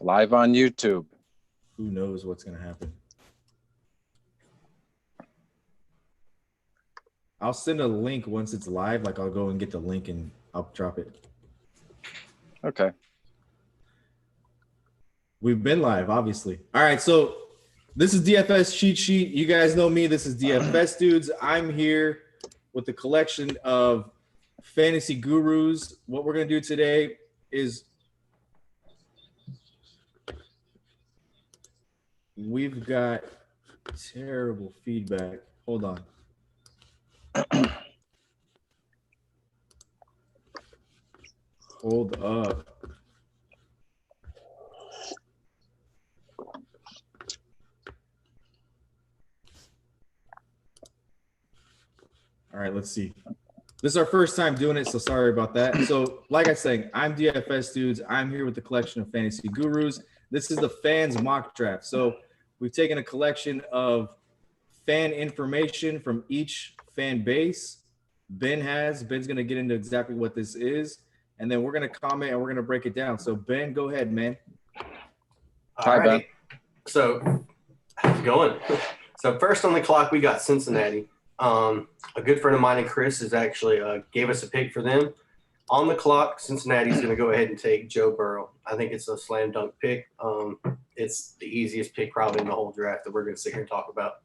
Live on YouTube. Who knows what's going to happen? I'll send a link once it's live. Like I'll go and get the link and I'll drop it. Okay. We've been live, obviously. All right, so this is DFS Cheat Sheet. You guys know me. This is DFS Dudes. I'm here with the collection of fantasy gurus. What we're going to do today is we've got terrible feedback. Hold on. Hold up. All right, let's see. This is our first time doing it, so sorry about that. So, like I said, I'm DFS Dudes. I'm here with the collection of fantasy gurus. This is the fans mock draft. So, we've taken a collection of fan information from each fan base. Ben's going to get into exactly what this is, and then we're going to comment and we're going to break it down. So, Ben, go ahead, man. All right. So, how's it going? So, first on the clock, we got Cincinnati. A good friend of mine and Chris is actually gave us a pick for them. On the clock, Cincinnati's going to go ahead and take Joe Burrow. I think it's a slam dunk pick. It's the easiest pick probably in the whole draft that we're going to sit here and talk about.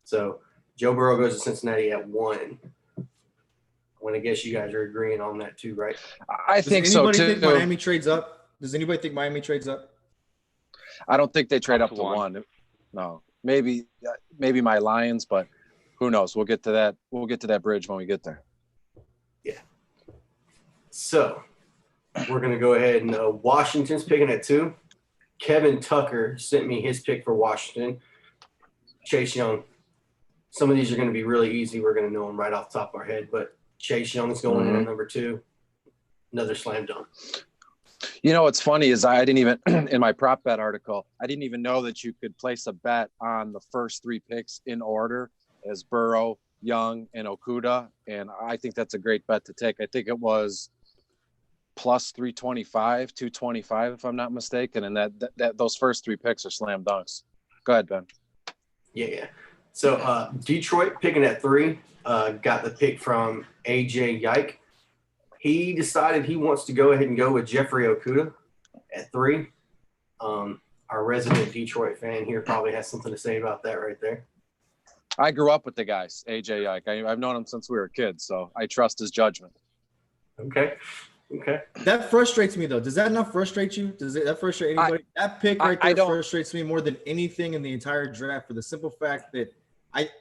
So Joe Burrow goes to Cincinnati at 1. I guess you guys are agreeing on that too, right? I think so too. Does anybody think Miami trades up? Does anybody think Miami trades up? I don't think they trade up to 1. No, maybe my Lions, but who knows? We'll get to that. We'll get to that bridge when we get there. Yeah. So we're going to go ahead and Washington's picking at 2. Kevin Tucker sent me his pick for Washington. Chase Young. Some of these are going to be really easy. We're going to know them right off the top of our head, but Chase Young is going in at number 2. Another slam dunk. You know what's funny is I didn't even in my prop bet article, I didn't even know that you could place a bet on the first 3 picks in order as Burrow, Young, and Okuda, and I think that's a great bet to take. I think it was plus 325, 225 if I'm not mistaken, and that those first 3 picks are slam dunks. Go ahead, Ben. Yeah. So Detroit picking at 3, got the pick from AJ Yike. He decided he wants to go ahead and go with Jeffrey Okuda at 3. Our resident Detroit fan here probably has something to say about that right there. I grew up with the guys, AJ Yike. I've known him since we were kids, so I trust his judgment. Okay. That frustrates me, though. Does that not frustrate you? Does that frustrate anybody? That pick right there frustrates me more than anything in the entire draft for the simple fact that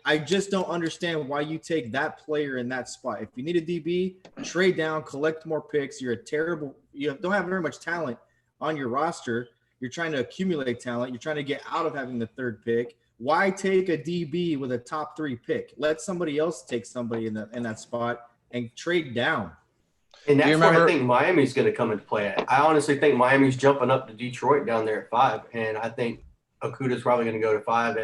I just don't understand why you take that player in that spot. If you need a DB, trade down, collect more picks. You don't have very much talent on your roster. You're trying to accumulate talent. You're trying to get out of having the 3rd pick. Why take a DB with a top 3 pick? Let somebody else take somebody in that spot and trade down. And that's where I think Miami's going to come into play at. I honestly think Miami's jumping up to Detroit down there at 5, and I think Okuda's probably going to go to 5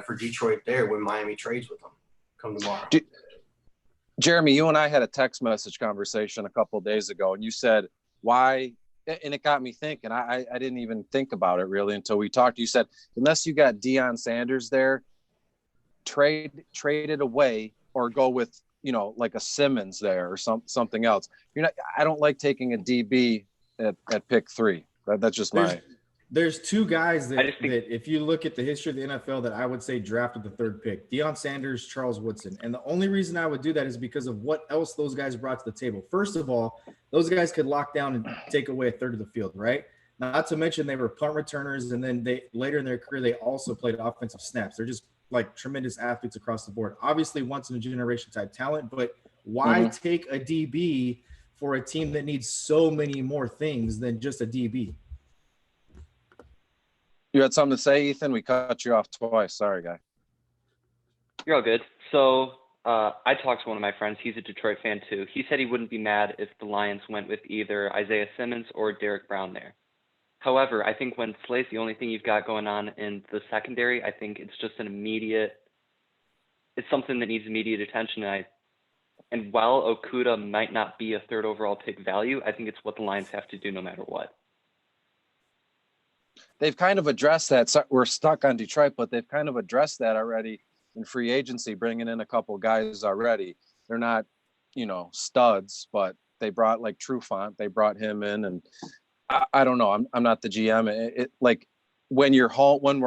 for Detroit there when Miami trades with them come tomorrow. Jeremy, you and I had a text message conversation a couple of days ago, and you said why. And it got me thinking. I didn't even think about it really until we talked. You said, unless you got Deion Sanders there, trade it away or go with, like a Simmons there or something else. I don't like taking a DB at pick 3. That's just There's 2 guys that if you look at the history of the NFL that I would say drafted the 3rd pick, Deion Sanders, Charles Woodson. And the only reason I would do that is because of what else those guys brought to the table. First of all, those guys could lock down and take away a third of the field, right? Not to mention they were punt returners, and then later in their career, they also played offensive snaps. They're just like tremendous athletes across the board. Obviously once in a generation type talent, but why take a DB for a team that needs so many more things than just a DB? You had something to say, Ethan? We cut you off twice. Sorry, guy. You're all good. So I talked to one of my friends. He's a Detroit fan too. He said he wouldn't be mad if the Lions went with either Isaiah Simmons or Derek Brown there. However, I think when Slay's the only thing you've got going on in the secondary, I think it's just it's something that needs immediate attention. And while Okuda might not be a 3rd overall pick value, I think it's what the Lions have to do no matter what. they've kind of addressed that. So we're stuck on Detroit, but they've kind of addressed that already in free agency, bringing in a couple guys already. They're not, studs, but they brought like Trufant. They brought him in, and I don't know. I'm not the GM. It like when we're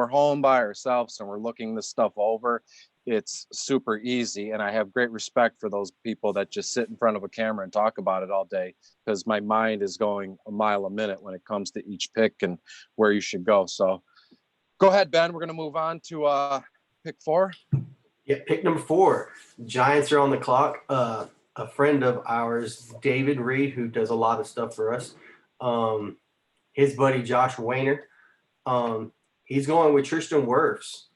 home by ourselves and we're looking this stuff over, it's super easy. And I have great respect for those people that just sit in front of a camera and talk about it all day, because my mind is going a mile a minute when it comes to each pick and where you should go. So go ahead, Ben. We're going to move on to pick 4. Yeah, pick number 4. Giants are on the clock. A friend of ours, David Reed, who does a lot of stuff for us, his buddy Josh Wayner, he's going with Tristan Wirfs.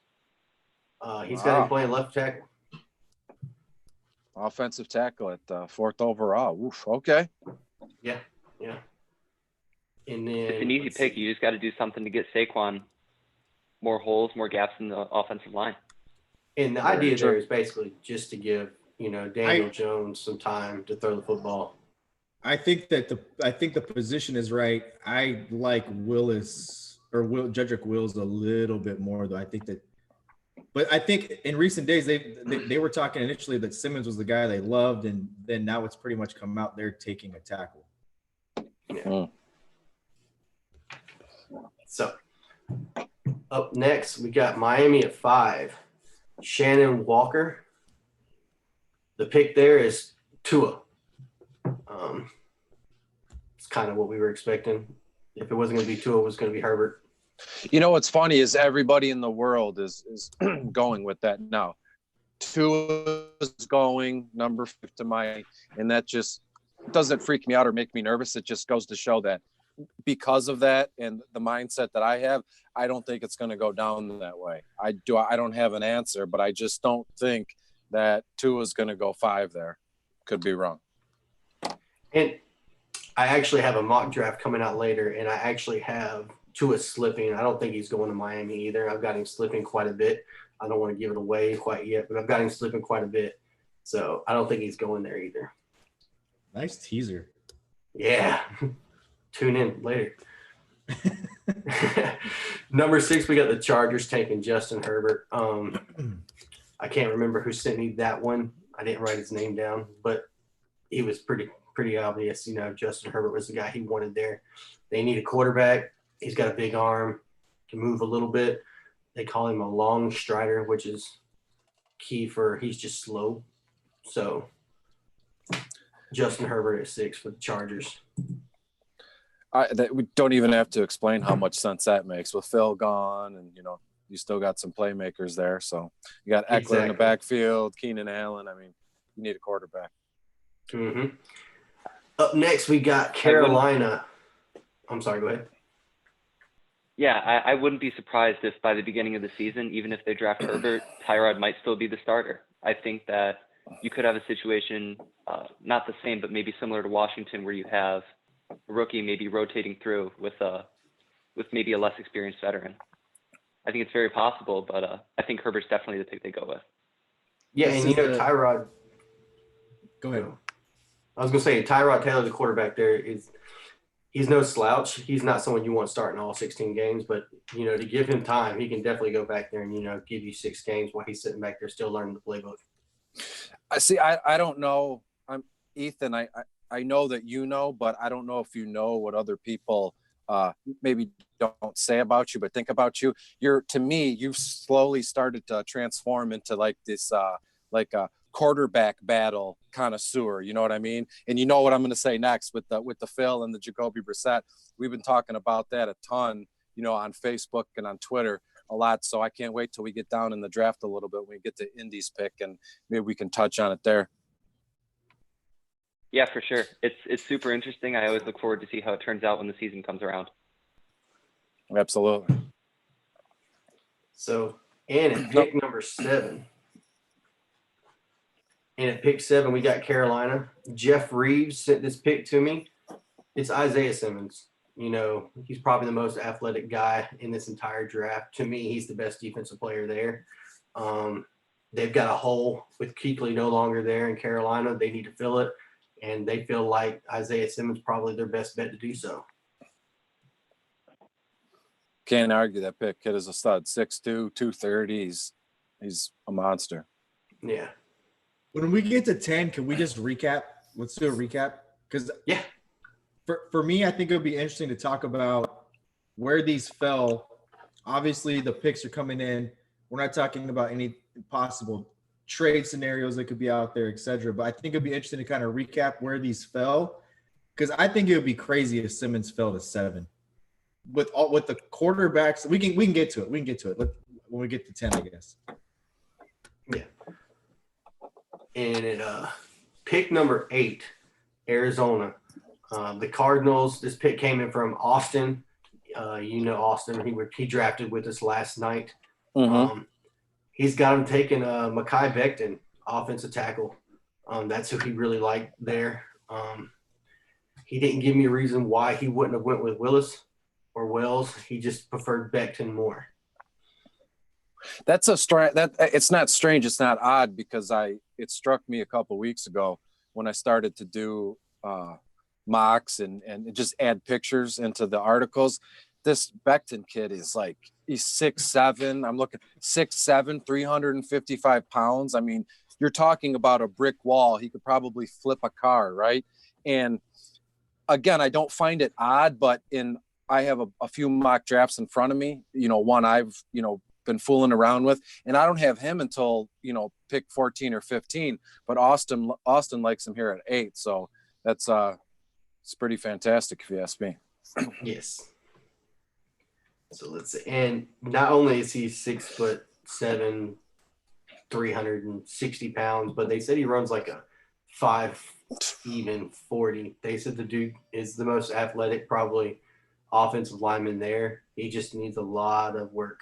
He's got him playing left tackle. Offensive tackle at 4th overall. Oof, okay. Yeah. And then it's an easy pick. You just got to do something to get Saquon more holes, more gaps in the offensive line. And the idea there is basically just to give, Daniel Jones some time to throw the football. I think the position is right. I like Willis or Jedrick Wills a little bit more, though. But I think in recent days they were talking initially that Simmons was the guy they loved, and then now it's pretty much come out they're taking a tackle. Yeah. So up next we got Miami at 5. Shannon Walker. The pick there is Tua. It's kind of what we were expecting. If it wasn't going to be Tua, it was going to be Herbert. What's funny is everybody in the world is going with that now. Tua is going number 5 to Miami, and that just doesn't freak me out or make me nervous. It just goes to show that because of that and the mindset that I have, I don't think it's going to go down that way. I don't have an answer, but I just don't think that Tua is going to go 5 there. Could be wrong. And I actually have a mock draft coming out later, and I actually have Tua slipping. I don't think he's going to Miami either. I've got him slipping quite a bit. I don't want to give it away quite yet, but I've got him slipping quite a bit. So I don't think he's going there either. Nice teaser. Yeah. Tune in later. Number 6, we got the Chargers taking Justin Herbert. I can't remember who sent me that one. I didn't write his name down, but it was pretty obvious. Justin Herbert was the guy he wanted there. They need a quarterback. He's got a big arm, can move a little bit. They call him a long strider, which is key for he's just slow. So Justin Herbert at 6 for the Chargers. We don't even have to explain how much sense that makes with Phil gone, and you still got some playmakers there. So you got Eckler in the backfield, Keenan Allen. I mean, you need a quarterback. Mm-hmm. Up next, we got Carolina. I'm sorry, go ahead. Yeah, I wouldn't be surprised if by the beginning of the season, even if they draft Herbert, Tyrod might still be the starter. I think that you could have a situation, not the same, but maybe similar to Washington, where you have a rookie maybe rotating through with maybe a less experienced veteran. I think it's very possible, but I think Herbert's definitely the pick they go with. Yeah, and Tyrod. Go ahead. I was going to say, Tyrod Taylor, the quarterback there, he's no slouch. He's not someone you want starting all 16 games, but, to give him time, he can definitely go back there and, give you 6 games while he's sitting back there still learning the playbook. I don't know. I'm Ethan. I know that but I don't know if you know what other people maybe don't say about you, but think about you. To me, you've slowly started to transform into like this, like a quarterback battle connoisseur. You know what I mean? And you know what I'm going to say next with the Phil and the Jacoby Brissett. We've been talking about that a ton, on Facebook and on Twitter a lot. So I can't wait till we get down in the draft a little bit when we get to Indy's pick, and maybe we can touch on it there. Yeah, for sure. It's super interesting. I always look forward to see how it turns out when the season comes around. Absolutely. So, and at pick number 7. And at pick 7, we got Carolina. Jeff Reeves sent this pick to me. It's Isaiah Simmons. He's probably the most athletic guy in this entire draft. To me, he's the best defensive player there. They've got a hole with Kuechly no longer there in Carolina. They need to fill it, and they feel like Isaiah Simmons probably their best bet to do so. Can't argue that pick. Kid is a stud. 6'2", 230. He's a monster. Yeah. When we get to 10, can we just recap? Let's do a recap. Because yeah, for me, I think it would be interesting to talk about where these fell. Obviously, the picks are coming in. We're not talking about any possible trade scenarios that could be out there, et cetera. But I think it'd be interesting to kind of recap where these fell. Because I think it would be crazy if Simmons fell to 7. With the quarterbacks, we can get to it. We can get to it when we get to 10, I guess. Yeah. And at pick number 8, Arizona. The Cardinals. This pick came in from Austin. Austin. He drafted with us last night. Mm-hmm. He's got him taking Mekhi Becton, offensive tackle. That's who he really liked there. He didn't give me a reason why he wouldn't have went with Willis or Wells. He just preferred Becton more. That's it's not strange. It's not odd because it struck me a couple weeks ago when I started to do mocks and just add pictures into the articles. This Becton kid is like, he's 6'7". I'm looking 6'7", 355 pounds. I mean, you're talking about a brick wall. He could probably flip a car, right? And again, I don't find it odd, but I have a few mock drafts in front of me, one I've, been fooling around with, and I don't have him until, pick 14 or 15, but Austin likes him here at 8. So that's, it's pretty fantastic if you ask me. Yes. So let's see. And not only is he 6'7", 360 pounds, but they said he runs like a 5'40". They said the dude is the most athletic, probably offensive lineman there. He just needs a lot of work.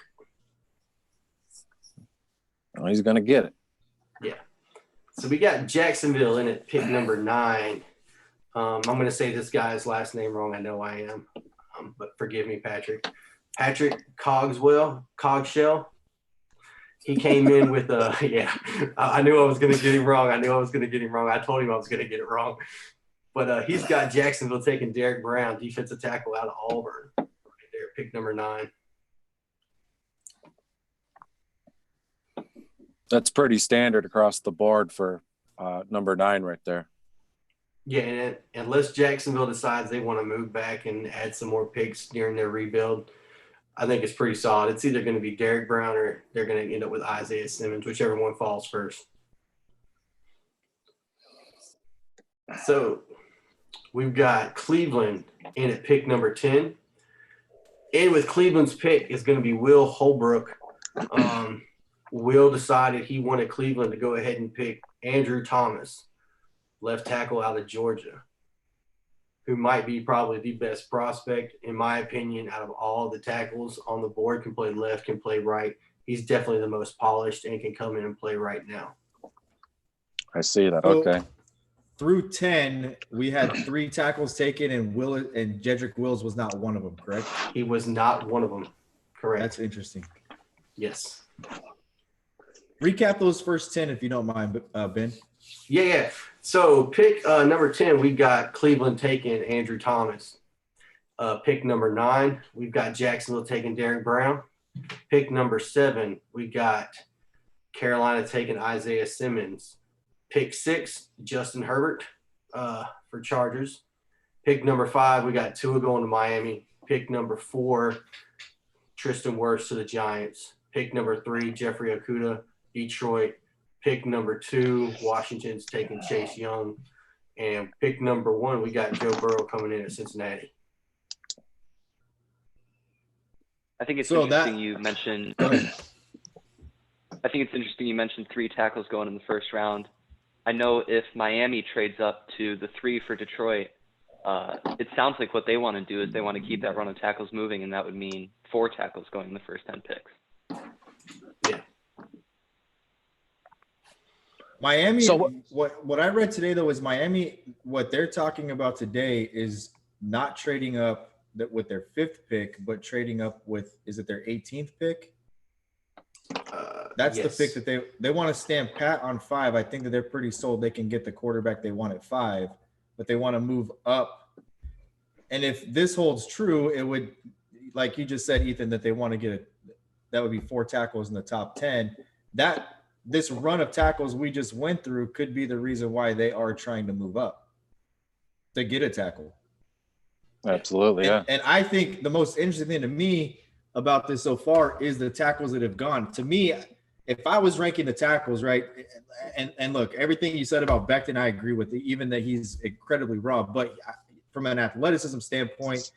Oh, he's going to get it. Yeah. So we got Jacksonville in at pick number 9. I'm going to say this guy's last name wrong. I know I am, but forgive me, Patrick. Patrick Cogswell. He came in with I knew I was going to get him wrong. I told him I was going to get it wrong. But he's got Jacksonville taking Derek Brown, defensive tackle out of Auburn, right there, pick number 9. That's pretty standard across the board for number 9 right there. Yeah, and unless Jacksonville decides they want to move back and add some more picks during their rebuild, I think it's pretty solid. It's either going to be Derek Brown or they're going to end up with Isaiah Simmons, whichever one falls first. So we've got Cleveland in at pick number 10. And with Cleveland's pick is going to be Will Holbrook. Will decided he wanted Cleveland to go ahead and pick Andrew Thomas, left tackle out of Georgia, who might be probably the best prospect, in my opinion, out of all the tackles on the board. Can play left, can play right. He's definitely the most polished and can come in and play right now. I see that. Okay. Through 10, we had 3 tackles taken, and Jedrick Wills was not one of them, correct? He was not one of them. Correct. That's interesting. Yes. Recap those first 10 if you don't mind, Ben. Yeah. So pick number 10, we've got Cleveland taking Andrew Thomas. Pick number 9, we've got Jacksonville taking Derek Brown. Pick number 7, we got Carolina taking Isaiah Simmons. Pick 6, Justin Herbert for Chargers. Pick number 5, we got Tua going to Miami. Pick number 4, Tristan Wirfs to the Giants. Pick number 3, Jeffrey Okudah, Detroit. Pick number 2, Washington's taking Chase Young. And pick number 1, we got Joe Burrow coming in at Cincinnati. I think it's interesting you mentioned. I think it's interesting you mentioned 3 tackles going in the first round. I know if Miami trades up to the 3 for Detroit, it sounds like what they want to do is they want to keep that run of tackles moving, and that would mean 4 tackles going in the first 10 picks. Yeah. Miami, so what I read today, though, is Miami, what they're talking about today is not trading up with their 5th pick, but trading up with, is it their 18th pick? That's yes. The pick that they want to stand pat on 5. I think that they're pretty sold they can get the quarterback they want at 5, but they want to move up. And if this holds true, it would like you just said, Ethan, that they want to get that would be 4 tackles in the top 10. That this run of tackles we just went through could be the reason why they are trying to move up to get a tackle. Absolutely, yeah. And I think the most interesting thing to me about this so far is the tackles that have gone. To me, if I was ranking the tackles, right, and look, everything you said about Becton, I agree with, even that he's incredibly raw. But from an athleticism standpoint,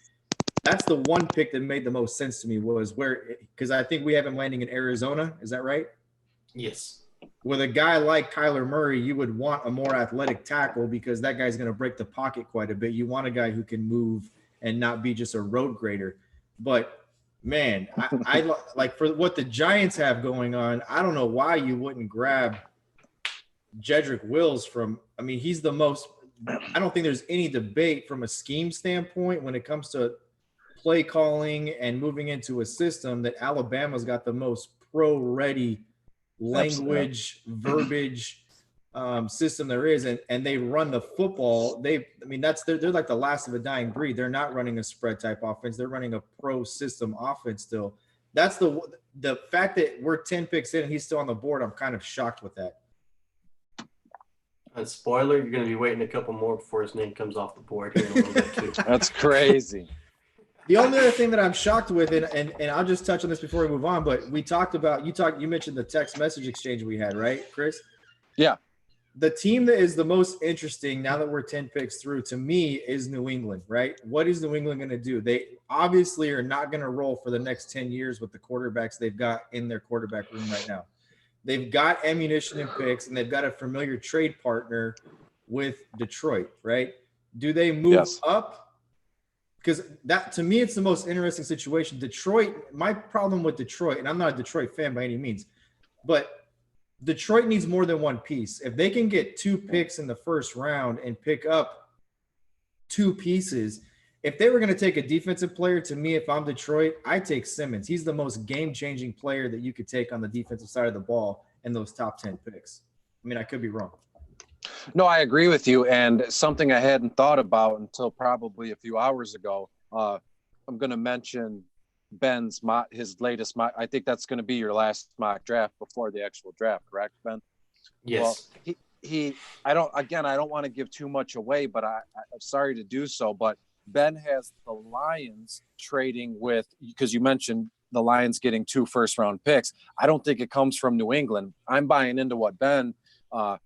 that's the one pick that made the most sense to me was because I think we have him landing in Arizona. Is that right? Yes. With a guy like Kyler Murray, you would want a more athletic tackle because that guy's going to break the pocket quite a bit. You want a guy who can move and not be just a road grader. But man, I like for what the Giants have going on, I don't know why you wouldn't grab Jedrick Wills from, I mean, he's the most, I don't think there's any debate from a scheme standpoint when it comes to play calling and moving into a system that Alabama's got the most pro-ready language, verbiage system there is, and they run the football. They're like the last of a dying breed. They're not running a spread type offense. They're running a pro system offense still. That's the fact that we're 10 picks in and he's still on the board. I'm kind of shocked with that. And spoiler, you're going to be waiting a couple more before his name comes off the board here in a little bit too. That's crazy. The only other thing that I'm shocked with, and I'll just touch on this before we move on, but we talked about you mentioned the text message exchange we had, right, Chris? Yeah. The team that is the most interesting now that we're 10 picks through to me is New England, right? What is New England going to do? They obviously are not going to roll for the next 10 years with the quarterbacks they've got in their quarterback room right now. They've got ammunition and picks, and they've got a familiar trade partner with Detroit, right? Do they move up? Because that, to me, it's the most interesting situation. Detroit, my problem with Detroit, and I'm not a Detroit fan by any means, but Detroit needs more than one piece. If they can get 2 picks in the first round and pick up 2 pieces, if they were going to take a defensive player, to me, if I'm Detroit, I take Simmons. He's the most game-changing player that you could take on the defensive side of the ball in those top 10 picks. I mean, I could be wrong. No, I agree with you. And something I hadn't thought about until probably a few hours ago, I'm going to mention Ben's his latest mock. I think that's going to be your last mock draft before the actual draft, correct, Ben? Yes. Well, I don't want to give too much away, but I'm sorry to do so, but Ben has the Lions trading with, because you mentioned the Lions getting 2 first-round picks. I don't think it comes from New England. I'm buying into what Ben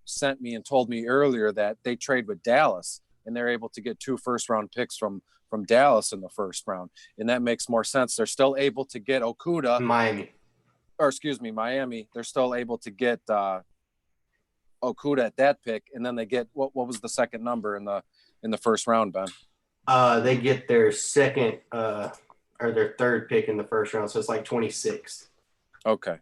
sent me and told me earlier, that they trade with Dallas and they're able to get 2 first-round picks from Dallas in the first round. And that makes more sense. They're still able to get Okudah. Miami. They're still able to get Okudah at that pick. And then they get, what was the second number in the first round, Ben? They get their second or their third pick in the first round. So it's like 26. Okay.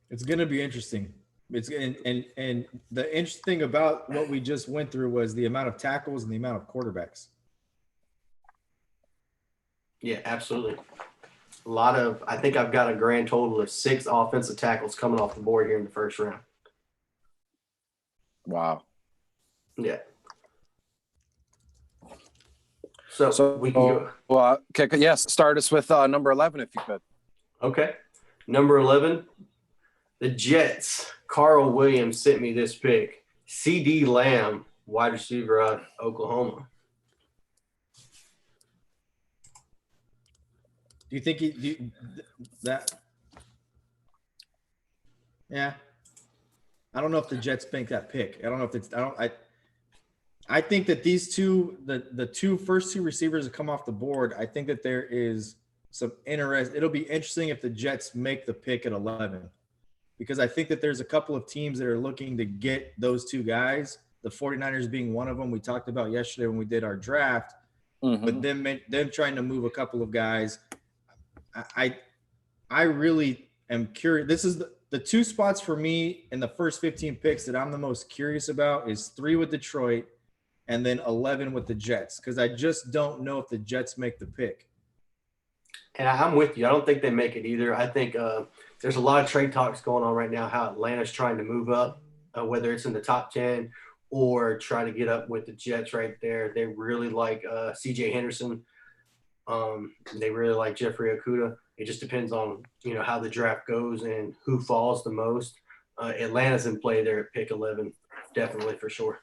It's going to be interesting. And the interesting thing about what we just went through was the amount of tackles and the amount of quarterbacks. Yeah, absolutely. I think I've got a grand total of 6 offensive tackles coming off the board here in the first round. Wow. Yeah. So we can go. Well, okay, yes, start us with number 11 if you could. Okay. Number 11, the Jets. Carl Williams sent me this pick. CD Lamb, wide receiver out of Oklahoma. Do you think that? Yeah. I don't know if the Jets bank that pick. I don't know if it's. I think that these two, the first two receivers that come off the board, I think that there is some interest. It'll be interesting if the Jets make the pick at 11, because I think that there's a couple of teams that are looking to get those 2 guys. The 49ers being one of them. We talked about yesterday when we did our draft, but them trying to move a couple of guys. I really am curious. This is the 2 spots for me in the first 15 picks that I'm the most curious about is 3 with Detroit and then 11 with the Jets, because I just don't know if the Jets make the pick. And I'm with you. I don't think they make it either. I think there's a lot of trade talks going on right now, how Atlanta's trying to move up, whether it's in the top 10 or try to get up with the Jets right there. They really like C.J. Henderson. They really like Jeffrey Okuda. It just depends on, how the draft goes and who falls the most. Atlanta's in play there at pick 11, definitely for sure.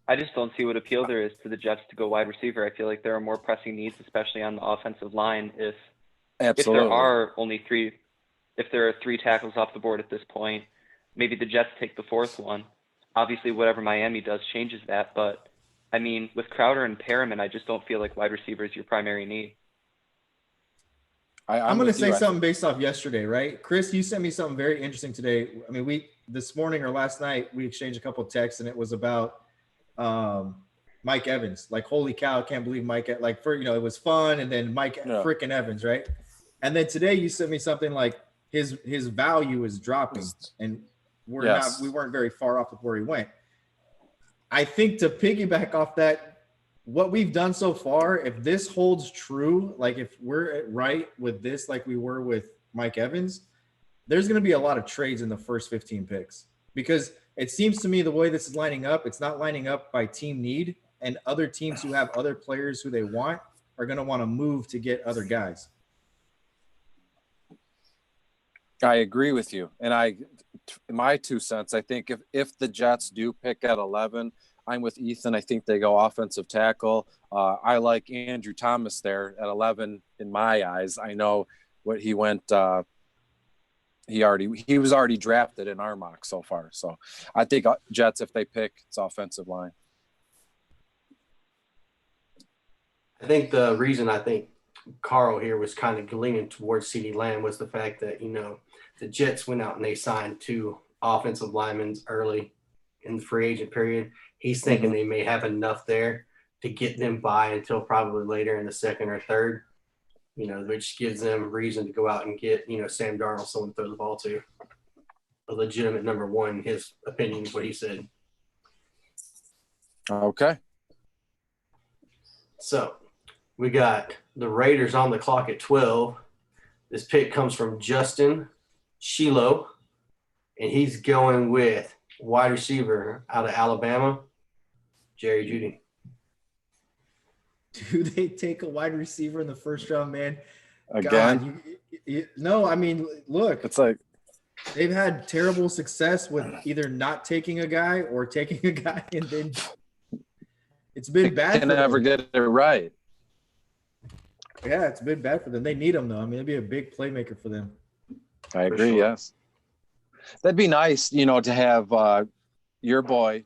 I just don't see what appeal there is to the Jets to go wide receiver. I feel like there are more pressing needs, especially on the offensive line. If there are three tackles off the board at this point, maybe the Jets take the fourth one. Obviously, whatever Miami does changes that. But, I mean, with Crowder and Perriman, I just don't feel like wide receiver is your primary need. I'm going to say something based off yesterday, right? Chris, you sent me something very interesting today. I mean, this morning or last night, we exchanged a couple of texts, and it was about Mike Evans. Like, holy cow, I can't believe Mike. Like, it was fun, and then Mike freaking Evans, right? And then today you sent me something like his value is dropping, and we weren't very far off of where he went. I think to piggyback off that, what we've done so far, if this holds true, like if we're right with this, like we were with Mike Evans, there's going to be a lot of trades in the first 15 picks, because it seems to me the way this is lining up, it's not lining up by team need, and other teams who have other players who they want are going to want to move to get other guys. I agree with you. And my 2 cents, I think if the Jets do pick at 11, I'm with Ethan. I think they go offensive tackle. I like Andrew Thomas there at 11 in my eyes. I know what he went. He was already drafted in our mock so far. So I think Jets, if they pick, it's offensive line. I think the reason Carl here was kind of leaning towards CeeDee Lamb was the fact that, the Jets went out and they signed 2 offensive linemen early in the free agent period. He's thinking they may have enough there to get them by until probably later in the second or third, which gives them reason to go out and get, Sam Darnold, someone to throw the ball to. A legitimate number one, in his opinion, is what he said. Okay. So we got the Raiders on the clock at 12. This pick comes from Justin Shiloh, and he's going with wide receiver out of Alabama, Jerry Jeudy. Do they take a wide receiver in the first round, man? Again? God, no, I mean, look. It's like they've had terrible success with either not taking a guy or taking a guy, and then it's been bad. They never get it right. Yeah, it's been bad for them. They need him, though. I mean, it'd be a big playmaker for them. I agree, sure. Yes. That'd be nice, to have your boy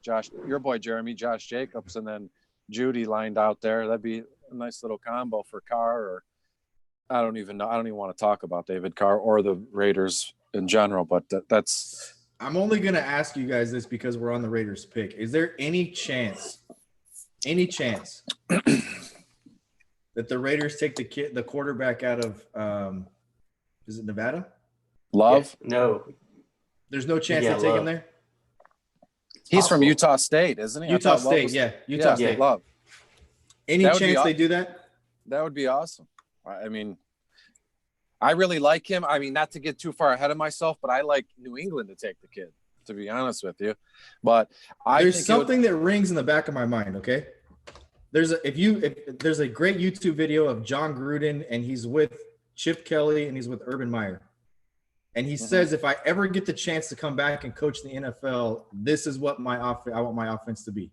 Jeremy, Josh Jacobs, and then Jeudy lined out there. That'd be a nice little combo for Carr, or I don't even know. I don't even want to talk about David Carr or the Raiders in general, but that's. I'm only going to ask you guys this because we're on the Raiders pick. Is there any chance that the Raiders take the quarterback out of is it Nevada? Love? Yeah, no. There's no chance they take him there? He's from Utah State, isn't he? Utah State, Utah State. Love. Any chance they do that? That would be awesome. I mean, I really like him. I mean, not to get too far ahead of myself, but I like New England to take the kid, to be honest with you. But there's something that rings in the back of my mind, okay? There's a great YouTube video of John Gruden, and he's with Chip Kelly and he's with Urban Meyer. And he says, if I ever get the chance to come back and coach the NFL, this is what I want my offense to be.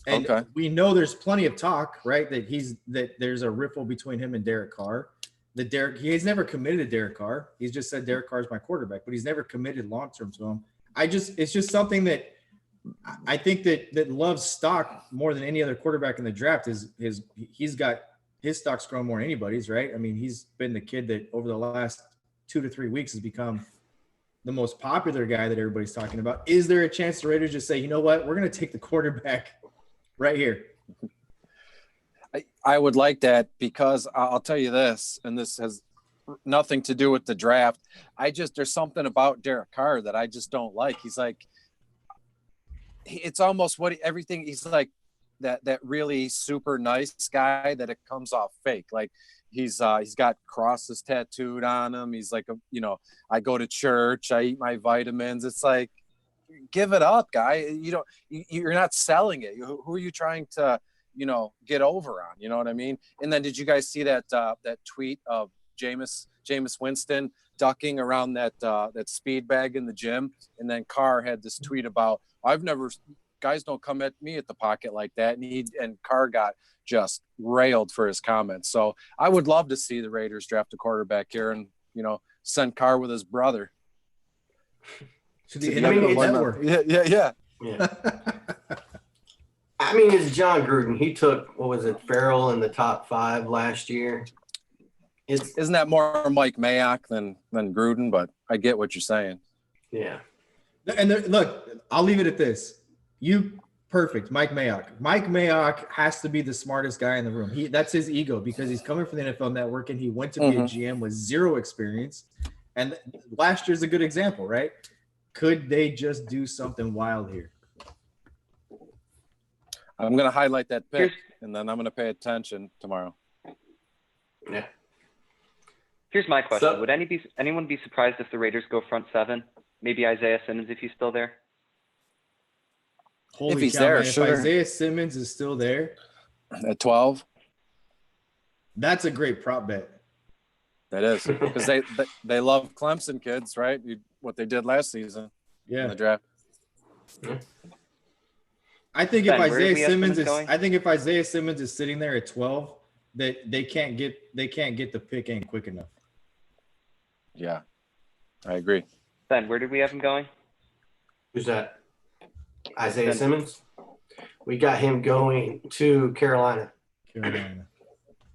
And we know there's plenty of talk, right? That there's a riffle between him and Derek Carr. He's never committed to Derek Carr. He's just said Derek Carr is my quarterback, but he's never committed long-term to him. It's just something that I think that Love's stock more than any other quarterback in the draft he's got his stock's grown more than anybody's, right? I mean, he's been the kid that over the last 2 to 3 weeks has become the most popular guy that everybody's talking about. Is there a chance the Raiders just say, you know what, we're going to take the quarterback right here? I would like that, because I'll tell you this, and this has nothing to do with the draft. There's something about Derek Carr that I just don't like. He's like, it's almost he's like that really super nice guy that it comes off fake. Like he's got crosses tattooed on him. He's like, I go to church, I eat my vitamins. It's like, give it up, guy. You're not selling it. Who are you trying to, get over on? You know what I mean? And then did you guys see that tweet of Jameis Winston ducking around that speed bag in the gym? And then Carr had this tweet about, guys don't come at me at the pocket like that. And Carr got just railed for his comments. So I would love to see the Raiders draft a quarterback here and, send Carr with his brother. Network. Yeah. I mean, it's John Gruden. He took, Farrell in the top 5 last year. Isn't that more Mike Mayock than Gruden? But I get what you're saying. Yeah. And look, I'll leave it at this. Perfect, Mike Mayock. Mike Mayock has to be the smartest guy in the room. That's his ego because he's coming from the NFL Network and he went to be a GM with 0 experience. And last year's a good example, right? Could they just do something wild here? I'm going to highlight that pick, and then I'm going to pay attention tomorrow. Yeah. Here's my question. Would anyone be surprised if the Raiders go front 7? Maybe Isaiah Simmons if he's still there? Holy if he's cow, there, man. sure. If Isaiah Simmons is still there. At 12? That's a great prop bet. That is. Because they love Clemson kids, right? What they did last season in the draft. Yeah. I think if Isaiah Simmons is sitting there at 12, that they can't get the pick in quick enough. Yeah, I agree. Ben, where did we have him going? Who's that? Isaiah Simmons. We got him going to Carolina.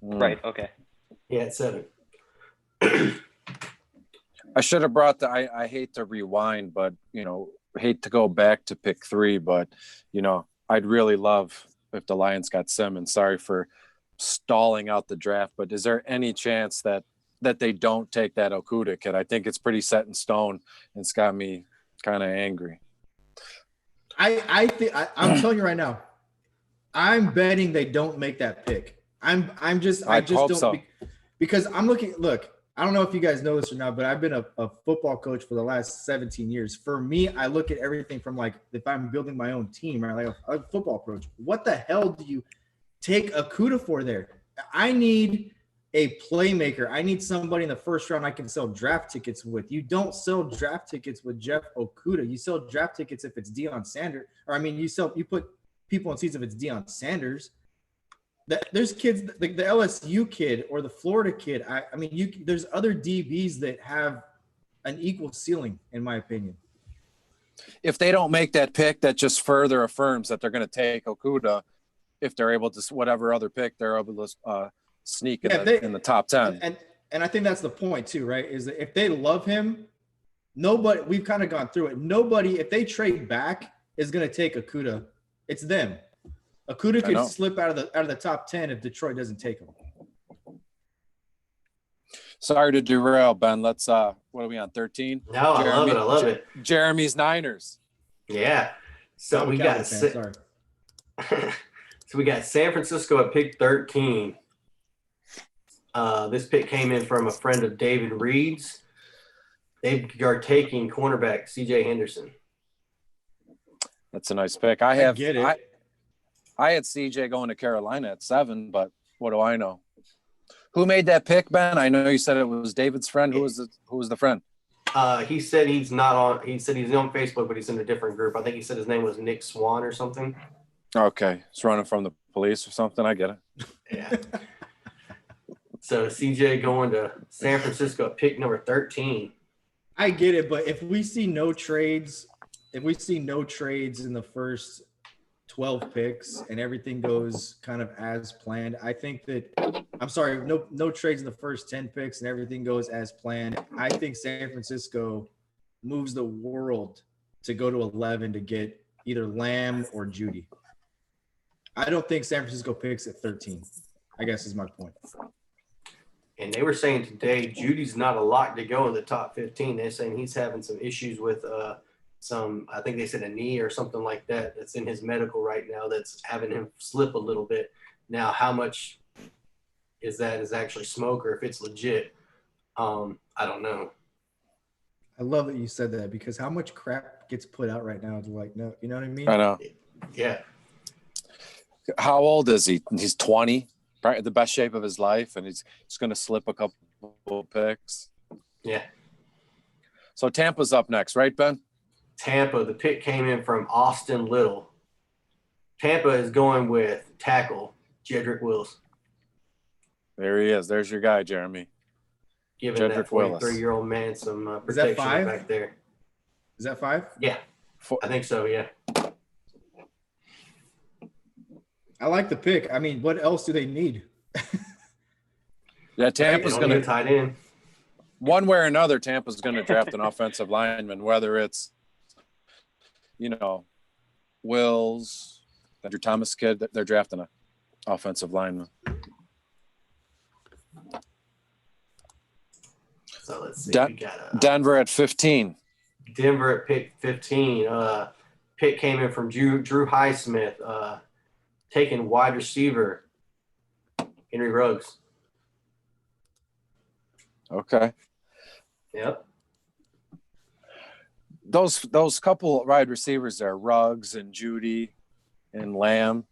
Right. Okay. Yeah, at 7. I should have brought I hate to rewind, but hate to go back to pick 3, but I'd really love if the Lions got Simmons. Sorry for stalling out the draft, but is there any chance that they don't take that Okudah kid? I think it's pretty set in stone, and it's got me kind of angry. I'm telling you right now, I'm betting they don't make that pick. I just don't so. Because I'm looking. Look, I don't know if you guys know this or not, but I've been a football coach for the last 17 years. For me, I look at everything from like if I'm building my own team, right? Like a football approach. What the hell do you take Okudah for there? I need a playmaker. I need somebody in the first round I can sell draft tickets with. You don't sell draft tickets with Jeff Okudah. You sell draft tickets if it's Deion Sanders. Or you put people in seats if it's Deion Sanders. There's kids, the LSU kid or the Florida kid. There's other DBs that have an equal ceiling, in my opinion. If they don't make that pick, that just further affirms that they're going to take Okudah if they're able to, whatever other pick they're able to sneak in the top 10. And I think that's the point too, right? Is that if they love him, we've kind of gone through it. Nobody, if they trade back, is going to take Okudah. It's them. Okudah could slip out of the top 10 if Detroit doesn't take him. Sorry to derail, Ben. Let's what are we on, 13? No, I love it. Jeremy's Niners. Yeah. So we got So we got San Francisco at pick 13. This pick came in from a friend of David Reed's. They are taking cornerback CJ Henderson. That's a nice pick. I had CJ going to Carolina at 7, but what do I know? Who made that pick, Ben? I know you said it was David's friend. Who was the friend? He said he's not on. He said he's on Facebook, but he's in a different group. I think he said his name was Nick Swan or something. Okay, he's running from the police or something. I get it. Yeah. So CJ going to San Francisco at pick number 13. I get it, but if we see no trades in the first 12 picks and everything goes kind of as planned, I think that no trades in the first 10 picks and everything goes as planned, I think San Francisco moves the world to go to 11 to get either Lamb or Judy. I don't think San Francisco picks at 13, I guess is my point. And they were saying today Judy's not a lock to go in the top 15. They're saying he's having some issues with I think they said a knee or something like that that's in his medical right now that's having him slip a little bit. Now, how much is actually smoke or if it's legit? I don't know. I love that you said that because how much crap that gets put out right now. It's like, no, you know what I mean? I know. Yeah. How old is he? He's 20, right? The best shape of his life, and he's going to slip a couple picks. Yeah. So Tampa's up next, right, Ben? Tampa, the pick came in from Austin Little. Tampa is going with tackle Jedrick Wills. There he is. There's your guy, Jeremy. Giving Jedrick that Willis. 43-year-old man some Is that protection 5? back there. Is that 5? Yeah, I think so, yeah. I like the pick. I mean, what else do they need? Yeah, Tampa's going to tight end. One way or another. Tampa's going to draft an offensive lineman, whether it's, Wills, Andrew Thomas kid. They're drafting an offensive lineman. So let's see. We got Denver at 15. Denver at pick 15. Pick came in from Drew Highsmith, taking wide receiver Henry Ruggs. Okay. Yep. Those couple wide receivers there, Ruggs and Judy and Lamb.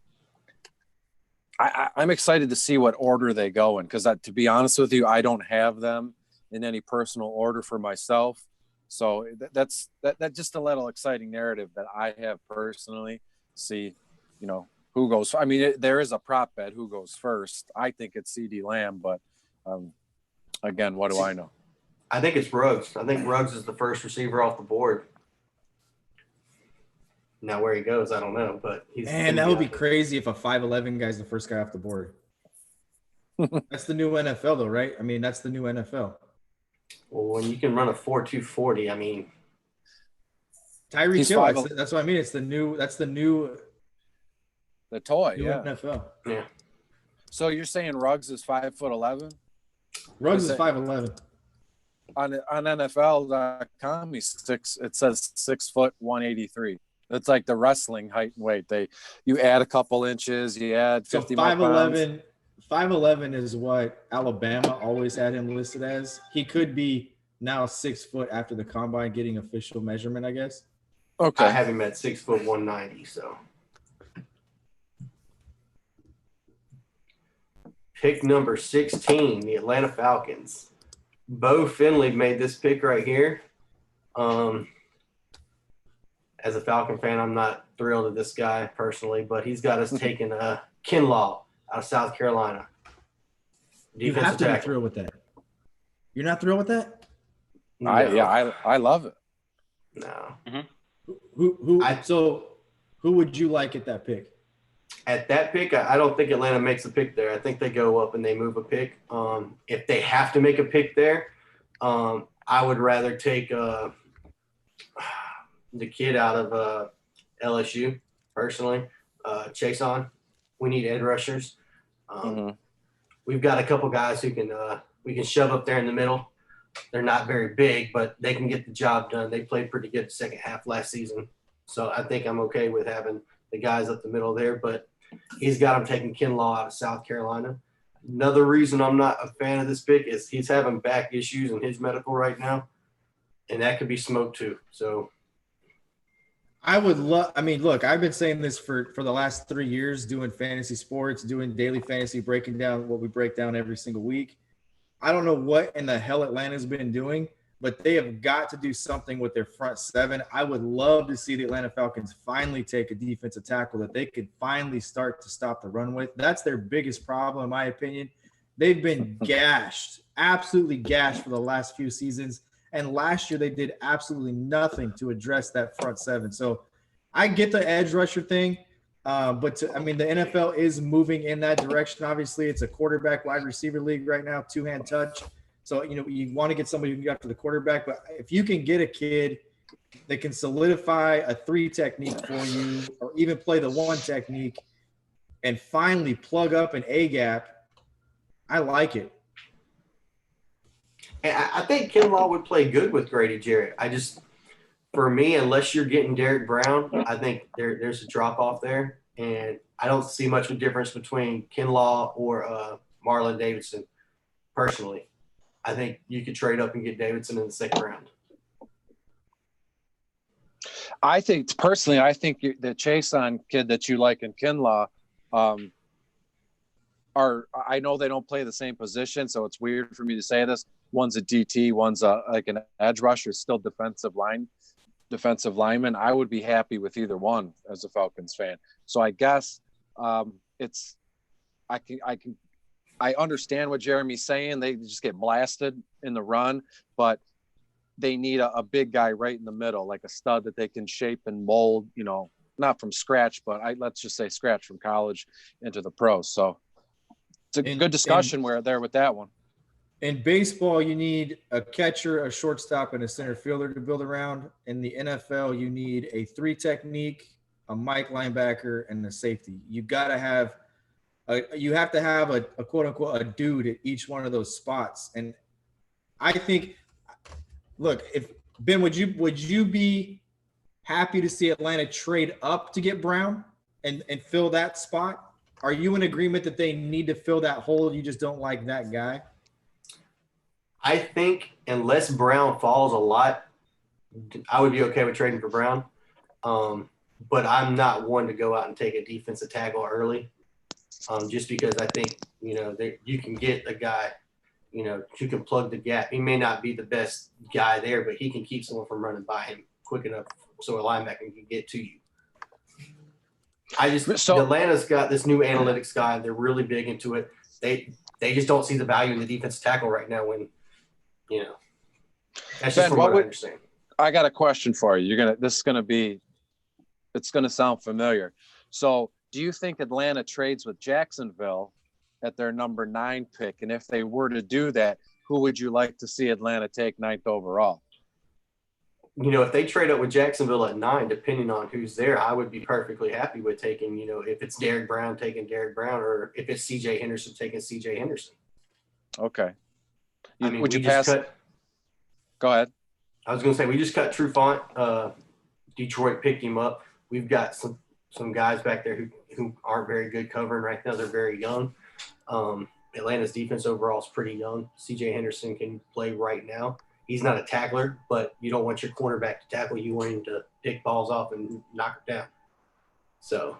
I'm excited to see what order they go in, because to be honest with you, I don't have them in any personal order for myself. So that's just a little exciting narrative that I have personally. See, who goes. I mean, there is a prop bet who goes first. I think it's CeeDee Lamb, but again, what do I know? I think it's Ruggs. I think Ruggs is the first receiver off the board. Now where he goes, I don't know, but that would be crazy if a 5'11" guy's the first guy off the board. That's the new NFL, though, right? I mean, that's the new NFL. Well, when you can run a 4.2 40, I mean, Tyreek Hill. That's what I mean. It's the new. That's the new. The toy, new yeah. NFL. Yeah. So you're saying Ruggs is 5'11"? Ruggs is 5'11". On NFL.com, he's 6. It says 6 foot 183. It's like the wrestling height and weight. You add a couple inches, you add 50 more pounds. 5'11" is what Alabama always had him listed as. He could be now 6 foot after the combine getting official measurement, I guess. Okay. I have him at 6 foot 190. So pick number 16, the Atlanta Falcons. Bo Finley made this pick right here. As a Falcon fan, I'm not thrilled at this guy personally, but he's got us taking Kinlaw out of South Carolina. You have to be thrilled with that. You're not thrilled with that? No. I love it. No. Mm-hmm. So who would you like at that pick? At that pick, I don't think Atlanta makes a pick there. I think they go up and they move a pick. If they have to make a pick there, I would rather take the kid out of LSU, personally, Chase on. We need edge rushers. We've got a couple guys who we can shove up there in the middle. They're not very big, but they can get the job done. They played pretty good the second half last season. So I think I'm okay with having the guys up the middle there, but he's got him taking Kinlaw out of South Carolina. Another reason I'm not a fan of this pick is he's having back issues in his medical right now, and that could be smoke too. So I would love – I mean, look, I've been saying this for the last 3 years, doing fantasy sports, doing daily fantasy, breaking down what we break down every single week. I don't know what in the hell Atlanta's been doing, but they have got to do something with their front seven. I would love to see the Atlanta Falcons finally take a defensive tackle that they could finally start to stop the run with. That's their biggest problem, in my opinion. They've been gashed, absolutely gashed for the last few seasons. And last year they did absolutely nothing to address that front seven. So I get the edge rusher thing, but the NFL is moving in that direction. Obviously, it's a quarterback wide receiver league right now, two-hand touch. So, you want to get somebody who can get after the quarterback. But if you can get a kid that can solidify a 3 technique for you or even play the 1 technique and finally plug up an A-gap, I like it. And I think Kinlaw would play good with Grady Jarrett. For me, unless you're getting Derek Brown, I think there's a drop-off there. And I don't see much of a difference between Kinlaw or Marlon Davidson, personally. I think you could trade up and get Davidson in the second round. I think the Chason kid that you like in Kinlaw, I know they don't play the same position, so it's weird for me to say this. One's a DT, one's like an edge rusher, still defensive lineman. I would be happy with either one as a Falcons fan. So I guess I understand what Jeremy's saying. They just get blasted in the run, but they need a big guy right in the middle, like a stud that they can shape and mold, not from scratch, but let's just say scratch from college into the pros. So it's a good discussion there with that one. In baseball, you need a catcher, a shortstop, and a center fielder to build around. In the NFL, you need a 3 technique, a Mike linebacker, and a safety. You have to have a quote unquote a dude at each one of those spots. And I think, look, if Ben, would you be happy to see Atlanta trade up to get Brown and fill that spot? Are you in agreement that they need to fill that hole? You just don't like that guy? I think unless Brown falls a lot, I would be okay with trading for Brown. But I'm not one to go out and take a defensive tackle early, just because I think, you can get a guy, who can plug the gap. He may not be the best guy there, but he can keep someone from running by him quick enough so a linebacker can get to you. Atlanta's got this new analytics guy. They're really big into it. They just don't see the value in the defensive tackle right now when, that's just Ben, from what I understand. I got a question for you. It's going to sound familiar. So do you think Atlanta trades with Jacksonville at their number 9 pick? And if they were to do that, who would you like to see Atlanta take 9th overall? If they trade up with Jacksonville at 9, depending on who's there, I would be perfectly happy with taking, if it's Derek Brown, taking Derek Brown, or if it's CJ Henderson, taking CJ Henderson. Okay. Would you pass? Go ahead. I was going to say, we just cut Trufant. Detroit picked him up. We've got some guys back there who aren't very good covering right now. They're very young. Atlanta's defense overall is pretty young. CJ Henderson can play right now. He's not a tackler, but you don't want your cornerback to tackle. You want him to pick balls off and knock it down. So,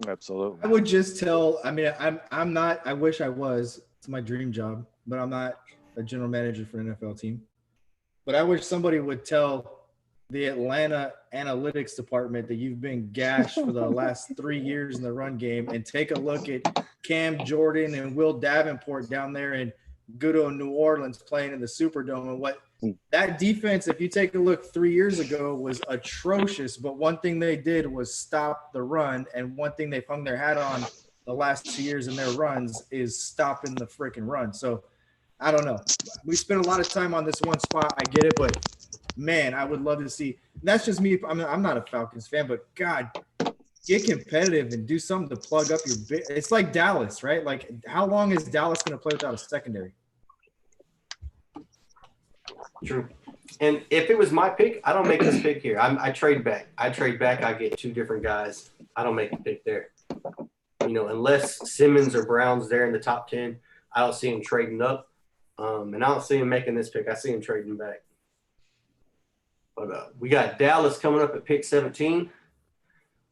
absolutely. I would just tell. I'm not. I wish I was. It's my dream job, but I'm not a general manager for an NFL team. But I wish somebody would tell the Atlanta analytics department that you've been gashed for the last 3 years in the run game, and take a look at Cam Jordan and Will Davenport down there in good old New Orleans playing in the Superdome, and what that defense, if you take a look 3 years ago, was atrocious. But one thing they did was stop the run, and one thing they've hung their hat on the last 2 years in their runs is stopping the freaking run. So I don't know. We spent a lot of time on this one spot. I get it, but man, I would love to see. That's just me. I'm not a Falcons fan, but God, get competitive and do something to plug up your bit. It's like Dallas, right? Like, how long is Dallas going to play without a secondary? True. And if it was my pick, I don't make this pick here. I trade back. I get 2 different guys. I don't make a pick there. Unless Simmons or Brown's there in the top 10, I don't see him trading up. And I don't see him making this pick. I see him trading back. But we got Dallas coming up at pick 17.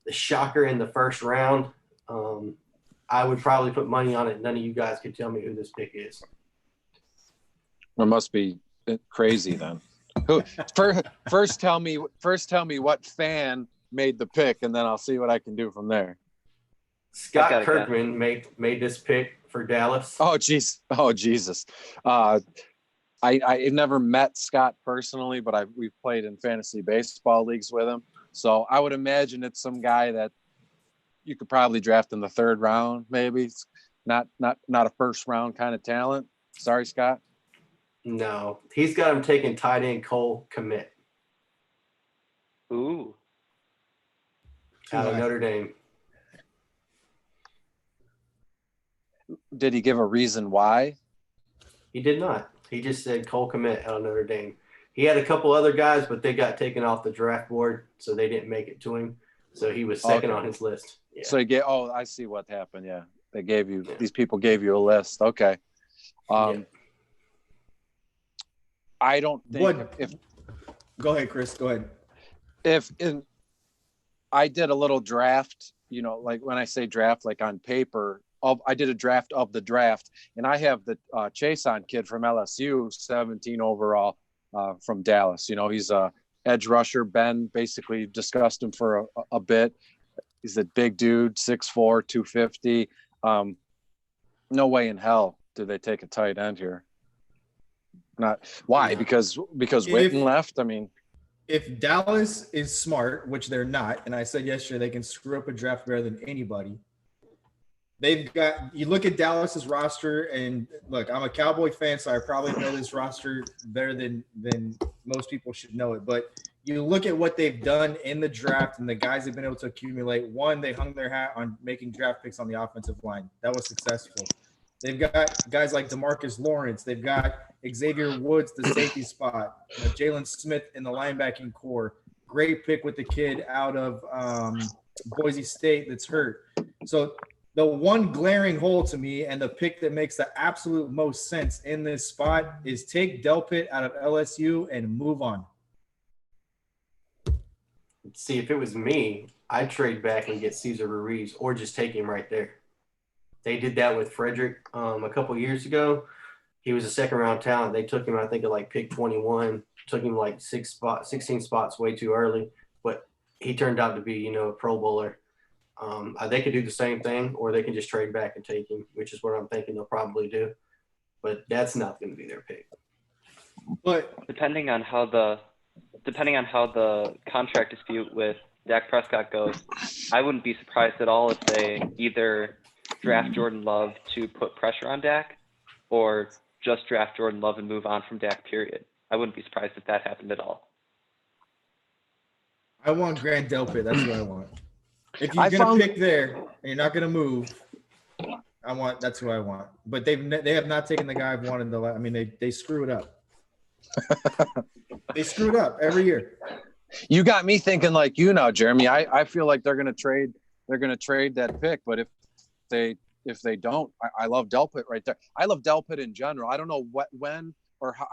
The shocker in the first round. I would probably put money on it. None of you guys could tell me who this pick is. It must be crazy then. First tell me what fan made the pick, and then I'll see what I can do from there. Scott Kirkman made this pick for Dallas. Oh Jesus. I've never met Scott personally, but we've played in fantasy baseball leagues with him. So I would imagine it's some guy that you could probably draft in the 3rd round, maybe. It's not a first round kind of talent. Sorry, Scott. No, he's got him taking tight end Cole Kmet. Ooh. Out of Notre Dame. Did he give a reason why? He did not. He just said Cole Kmet out of Notre Dame. He had a couple other guys, but they got taken off the draft board, so they didn't make it to him. So he was second on his list. Yeah. So I see what happened. Yeah. They gave you, these people gave you a list. Okay. I don't think Go ahead, Chris. Go ahead. I did a little draft, like when I say draft, like on paper, I did a draft of the draft, and I have the Chason kid from LSU, 17 overall, from Dallas. He's a edge rusher. Ben basically discussed him for a bit. He's a big dude, 6'4", 250. No way in hell do they take a tight end here. Not why? Because Witten left. I mean, if Dallas is smart, which they're not, and I said yesterday they can screw up a draft better than anybody. You look at Dallas's roster, and look, I'm a Cowboy fan, so I probably know this roster better than most people should know it. But you look at what they've done in the draft and the guys they've been able to accumulate. One, they hung their hat on making draft picks on the offensive line. That was successful. They've got guys like DeMarcus Lawrence. They've got Xavier Woods, the safety spot. Jalen Smith in the linebacking core. Great pick with the kid out of Boise State that's hurt. So the one glaring hole to me, and the pick that makes the absolute most sense in this spot, is take Delpit out of LSU and move on. See, if it was me, I'd trade back and get Cesar Ruiz, or just take him right there. They did that with Frederick a couple years ago. He was a second-round talent. They took him, I think, at like pick 21. Took him like 16 spots way too early. But he turned out to be, a Pro Bowler. They could do the same thing, or they can just trade back and take him, which is what I'm thinking they'll probably do. But that's not going to be their pick. But depending on how the contract dispute with Dak Prescott goes, I wouldn't be surprised at all if they either draft Jordan Love to put pressure on Dak, or just draft Jordan Love and move on from Dak, period. I wouldn't be surprised if that happened at all. I want Grant Delpit. That's what I want. If you're going to pick there and you're not going to move, that's who I want. But they have not taken the guy I've wanted. They screw it up. They screw it up every year. You got me thinking like Jeremy. I feel like they're going to trade that pick, but if they don't, I love Delpit right there. I love Delpit in general. I don't know when or how.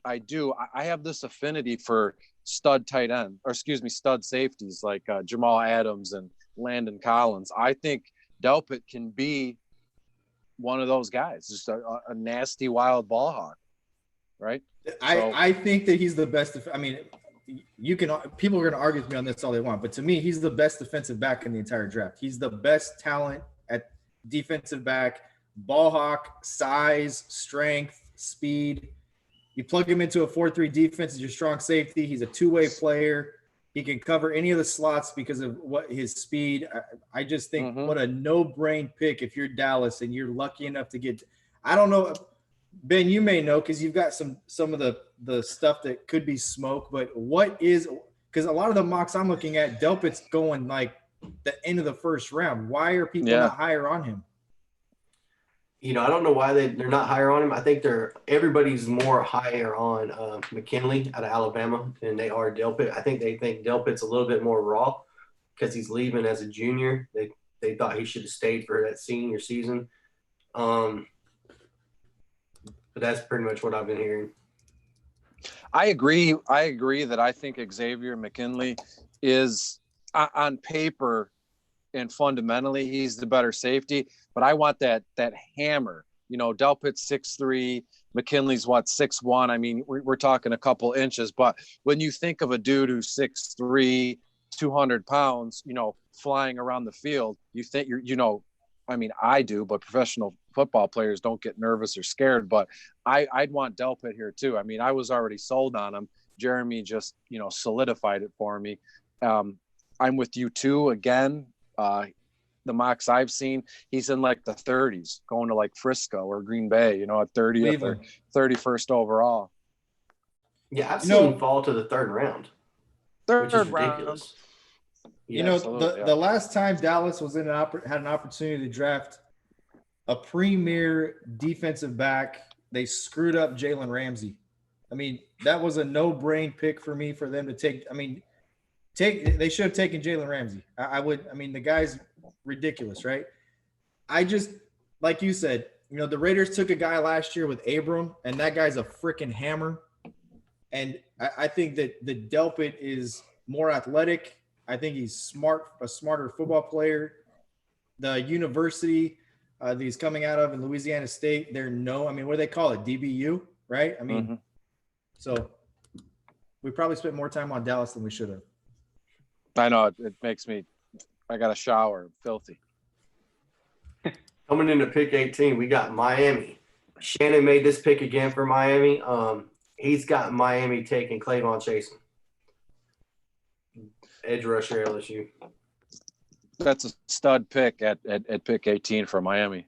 I do. I have this affinity for stud safeties like Jamal Adams and Landon Collins. I think Delpit can be one of those guys, just a nasty wild ball hawk, right? I think that he's the best. People are going to argue with me on this all they want, but to me, he's the best defensive back in the entire draft. He's the best talent at defensive back, ball hawk, size, strength, speed. You plug him into a 4-3 defense as your strong safety. He's a two-way player. He can cover any of the slots because of what his speed. I just think what a no-brain pick if you're Dallas and you're lucky enough to get – I don't know. Ben, you may know because you've got some of the stuff that could be smoke, but what is – because a lot of the mocks I'm looking at, Delpit's going like the end of the first round. Why are people not higher on him? I don't know why they're not higher on him. I think everybody's more higher on McKinley out of Alabama than they are Delpit. I think they think Delpit's a little bit more raw because he's leaving as a junior. They thought he should have stayed for that senior season. But that's pretty much what I've been hearing. I agree that I think Xavier McKinley is on paper and fundamentally he's the better safety, but I want that hammer. Delpit's 6'3", McKinley's 6'1". We're talking a couple inches, but when you think of a dude who's 6'3", 200 pounds, flying around the field, you think I do, but professional football players don't get nervous or scared, but I'd want Delpit here too. I was already sold on him. Jeremy just, solidified it for me. I'm with you too. Again, the mocks I've seen, he's in like the 30s, going to like Frisco or Green Bay, at 30th or 31st overall. Yeah, I've seen him fall to the third round. Which is ridiculous. The last time Dallas was had an opportunity to draft a premier defensive back, they screwed up Jalen Ramsey. That was a no-brain pick for me for them to take. They should have taken Jalen Ramsey. The guy's ridiculous, right? I just, like you said, the Raiders took a guy last year with Abram, and that guy's a freaking hammer. And I think that the Delpit is more athletic. I think he's a smarter football player. The university that he's coming out of in Louisiana State, what do they call it? DBU, right? I mean, So we probably spent more time on Dallas than we should have. I know it makes me. I got a shower, filthy. Coming into pick 18, we got Miami. Shannon made this pick again for Miami. He's got Miami taking Clavon Chasen, edge rusher LSU. That's a stud pick at pick 18 for Miami.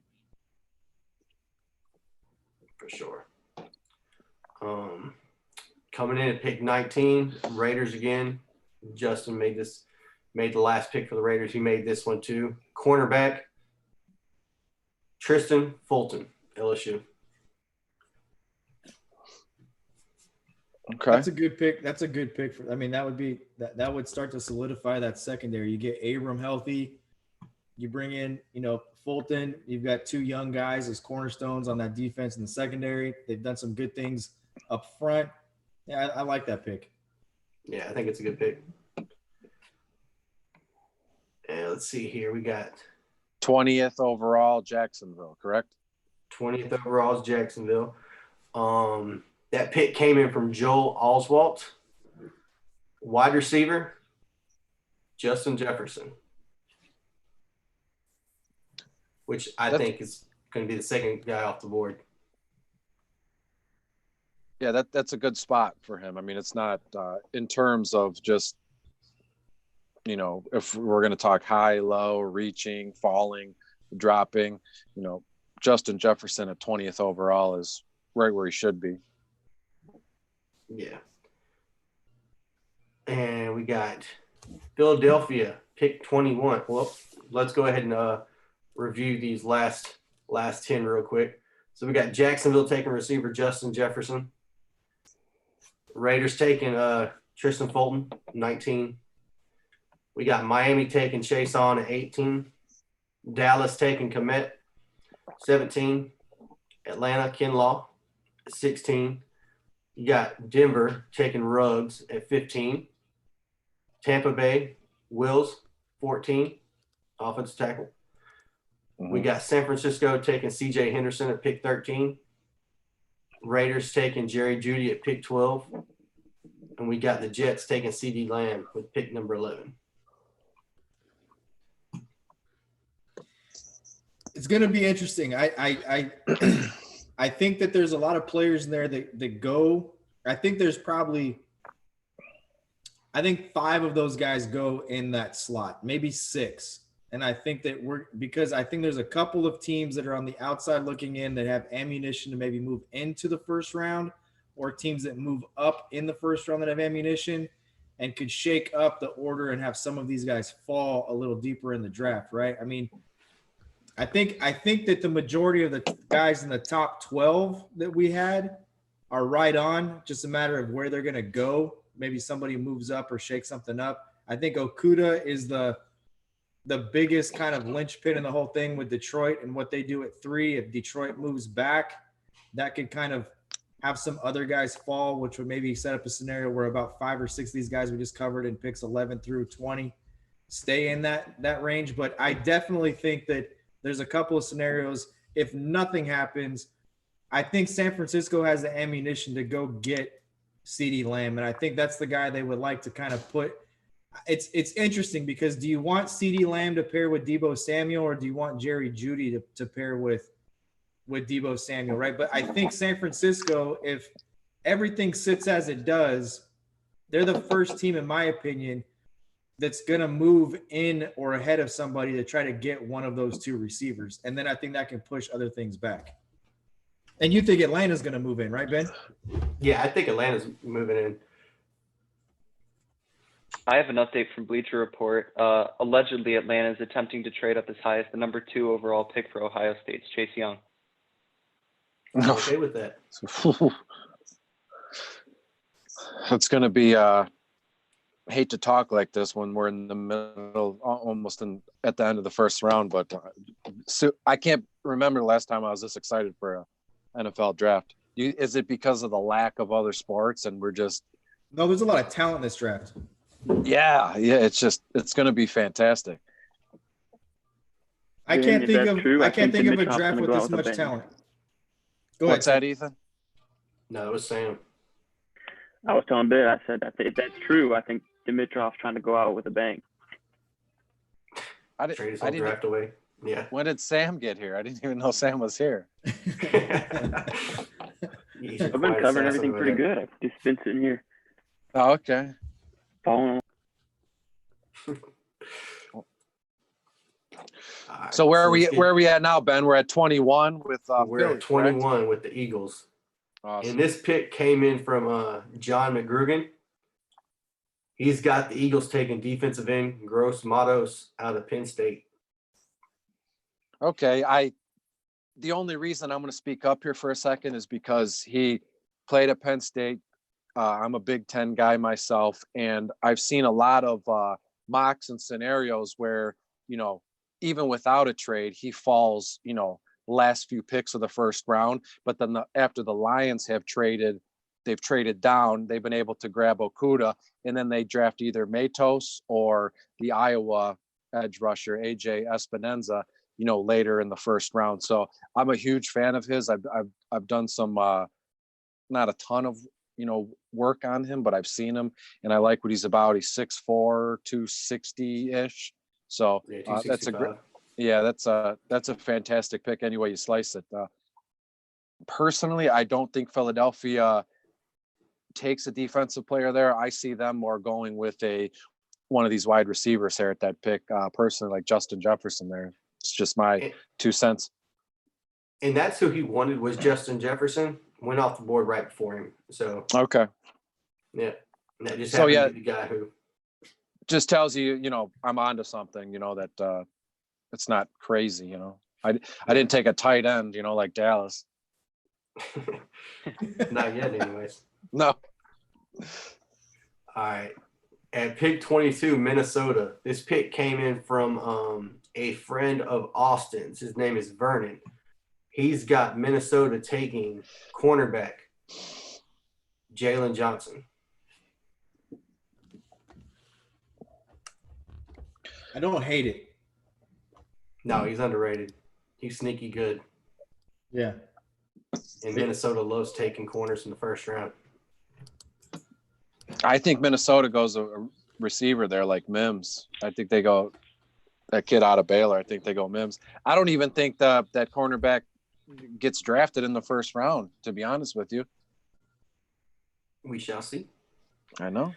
For sure. Coming in at pick 19, Raiders again. Justin made the last pick for the Raiders. He made this one too. Cornerback, Tristan Fulton, LSU. Okay. That's a good pick. That would start to solidify that secondary. You get Abram healthy. You bring in, Fulton. You've got two young guys as cornerstones on that defense in the secondary. They've done some good things up front. Yeah, I like that pick. Yeah, I think it's a good pick. And let's see here. We got 20th overall, Jacksonville, correct? 20th overall is Jacksonville. That pick came in from Joel Oswalt. Wide receiver, Justin Jefferson, which I think is going to be the second guy off the board. Yeah, that's a good spot for him. I mean, it's not in terms of just, if we're going to talk high, low, reaching, falling, dropping, Justin Jefferson at 20th overall is right where he should be. Yeah. And we got Philadelphia, pick 21. Well, let's go ahead and review these last 10 real quick. So we got Jacksonville taking receiver Justin Jefferson. Raiders taking Tristan Fulton, 19. We got Miami taking Chase on at 18. Dallas taking Komet, 17. Atlanta, Kinlaw, 16. You got Denver taking Ruggs at 15. Tampa Bay, Wills, 14, offensive tackle. Mm-hmm. We got San Francisco taking C.J. Henderson at pick 13. Raiders taking Jerry Jeudy at pick 12. And we got the Jets taking C.D. Lamb with pick number 11. It's going to be interesting. I think that there's a lot of players in there that go. I think there's probably – I think 5 of those guys go in that slot, maybe 6. And I think that because I think there's a couple of teams that are on the outside looking in that have ammunition to maybe move into the first round, or teams that move up in the first round that have ammunition and could shake up the order and have some of these guys fall a little deeper in the draft, right? I mean, I think that the majority of the guys in the top 12 that we had are right on, just a matter of where they're going to go. Maybe somebody moves up or shakes something up. I think Okuda is the biggest kind of linchpin in the whole thing with Detroit and what they do at 3. If Detroit moves back, that could kind of have some other guys fall, which would maybe set up a scenario where about 5 or 6 of these guys we just covered in picks 11 through 20 stay in that range. But I definitely think that there's a couple of scenarios. If nothing happens, I think San Francisco has the ammunition to go get CeeDee Lamb, and I think that's the guy they would like to kind of put. It's interesting because do you want CeeDee Lamb to pair with Deebo Samuel, or do you want Jerry Jeudy to pair with Deebo Samuel, right? But I think San Francisco, if everything sits as it does, they're the first team, in my opinion, that's going to move in or ahead of somebody to try to get one of those 2 receivers. And then I think that can push other things back. And you think Atlanta's going to move in, right, Ben? Yeah, I think Atlanta's moving in. I have an update from Bleacher Report. Allegedly, Atlanta is attempting to trade up as high as the number 2 overall pick for Ohio State's Chase Young. I'm okay with that. It's going to be hate to talk like this when we're in the middle, almost at the end of the first round, but so I can't remember the last time I was this excited for a NFL draft. Is it because of the lack of other sports and we're just – No, there's a lot of talent in this draft. Yeah, it's going to be fantastic. I can't think of a draft with this much talent. Go ahead. What's that, Ethan? No, it was Sam. I was telling Bill, I said, if that's true, I think Dimitrov's trying to go out with a bang. Trade his whole draft away. Yeah. When did Sam get here? I didn't even know Sam was here. I've been covering everything pretty good. I've just been sitting here. Oh, okay. Following. So where are we at now, Ben? We're at 21 with we're Philly, at 21 correct? with the Eagles. Awesome. And this pick came in from John McGrugan. He's got the Eagles taking defensive end Gross Matos out of Penn State. Okay, the only reason I'm going to speak up here for a second is because he played at Penn State. I'm a Big Ten guy myself, and I've seen a lot of mocks and scenarios where, even without a trade, he falls, last few picks of the first round. But then after the Lions they've traded down, they've been able to grab Okudah, and then they draft either Matos or the Iowa edge rusher, AJ Espinoza, later in the first round. So I'm a huge fan of his. I've done some, not a ton of, work on him, but I've seen him and I like what he's about. He's 6'4", 260-ish. So that's a fantastic pick any way you slice it. Personally, I don't think Philadelphia takes a defensive player there. I see them more going with one of these wide receivers here at that pick. Personally, like Justin Jefferson there. It's just my 2 cents. And that's who he wanted, was Justin Jefferson. Went off the board right before him. So okay. Yeah. And that just happened to be the guy who just tells you, I'm onto something, that it's not crazy, I didn't take a tight end, like Dallas. Not yet, anyways. No. All right. At pick 22, Minnesota. This pick came in from a friend of Austin's. His name is Vernon. He's got Minnesota taking cornerback Jalen Johnson. I don't hate it. No, he's underrated. He's sneaky good. Yeah. And Minnesota loves taking corners in the first round. I think Minnesota goes a receiver there like Mims. I think they go that kid out of Baylor. I think they go Mims. I don't even think that cornerback gets drafted in the first round, to be honest with you. We shall see. I know.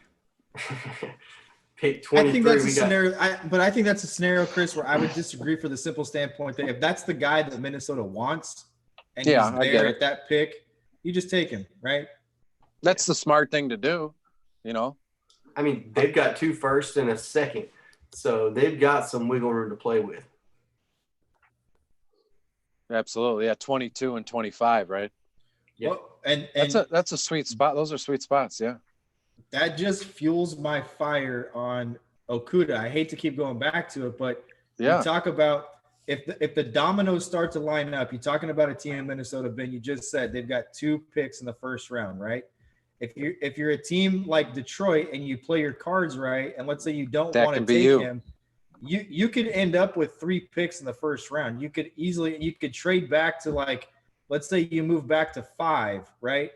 Pick 23. I think that's a scenario. I think that's a scenario, Chris, where I would disagree for the simple standpoint that if that's the guy that Minnesota wants and he's there at that pick, you just take him, right? That's the smart thing to do, I mean, they've got 2 firsts and a second, so they've got some wiggle room to play with. Absolutely. Yeah, 22 and 25, right? Yeah. Well, and that's a sweet spot. Those are sweet spots, yeah. That just fuels my fire on Okudah. I hate to keep going back to it, but you talk about if the dominoes start to line up, you're talking about a team in Minnesota, Ben, you just said they've got 2 picks in the first round, right? If you're a team like Detroit and you play your cards right, and let's say you don't want to take him, you could end up with 3 picks in the first round. You could trade back to let's say you move back to 5, right?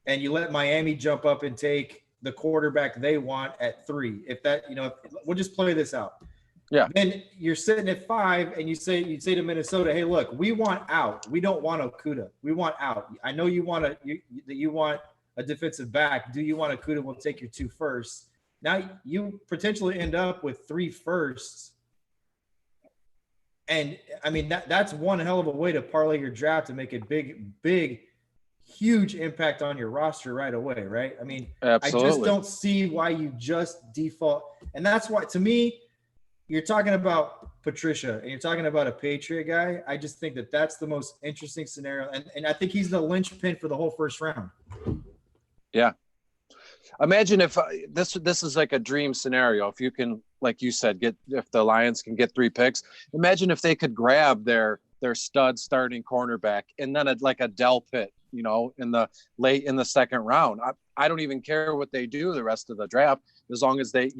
And you let Miami jump up and take the quarterback they want at 3. If that, we'll just play this out. Yeah. Then you're sitting at 5 and you say to Minnesota, hey, look, we want out. We don't want Okudah. We want out. I know you want a defensive back. Do you want Okudah? We'll take your 2 firsts. Now you potentially end up with 3 firsts. And I mean, that's one hell of a way to parlay your draft and make a big, huge impact on your roster right away, right? I mean, absolutely. I just don't see why you just default. And that's why, to me, you're talking about Patricia and you're talking about a Patriot guy. I just think that's the most interesting scenario. And I think he's the linchpin for the whole first round. Yeah. Imagine if this is like a dream scenario. If you can, like you said, if the Lions can get 3 picks, imagine if they could grab their stud starting cornerback and then like a Del Pitt, in the second round. I don't even care what they do the rest of the draft, as long as they,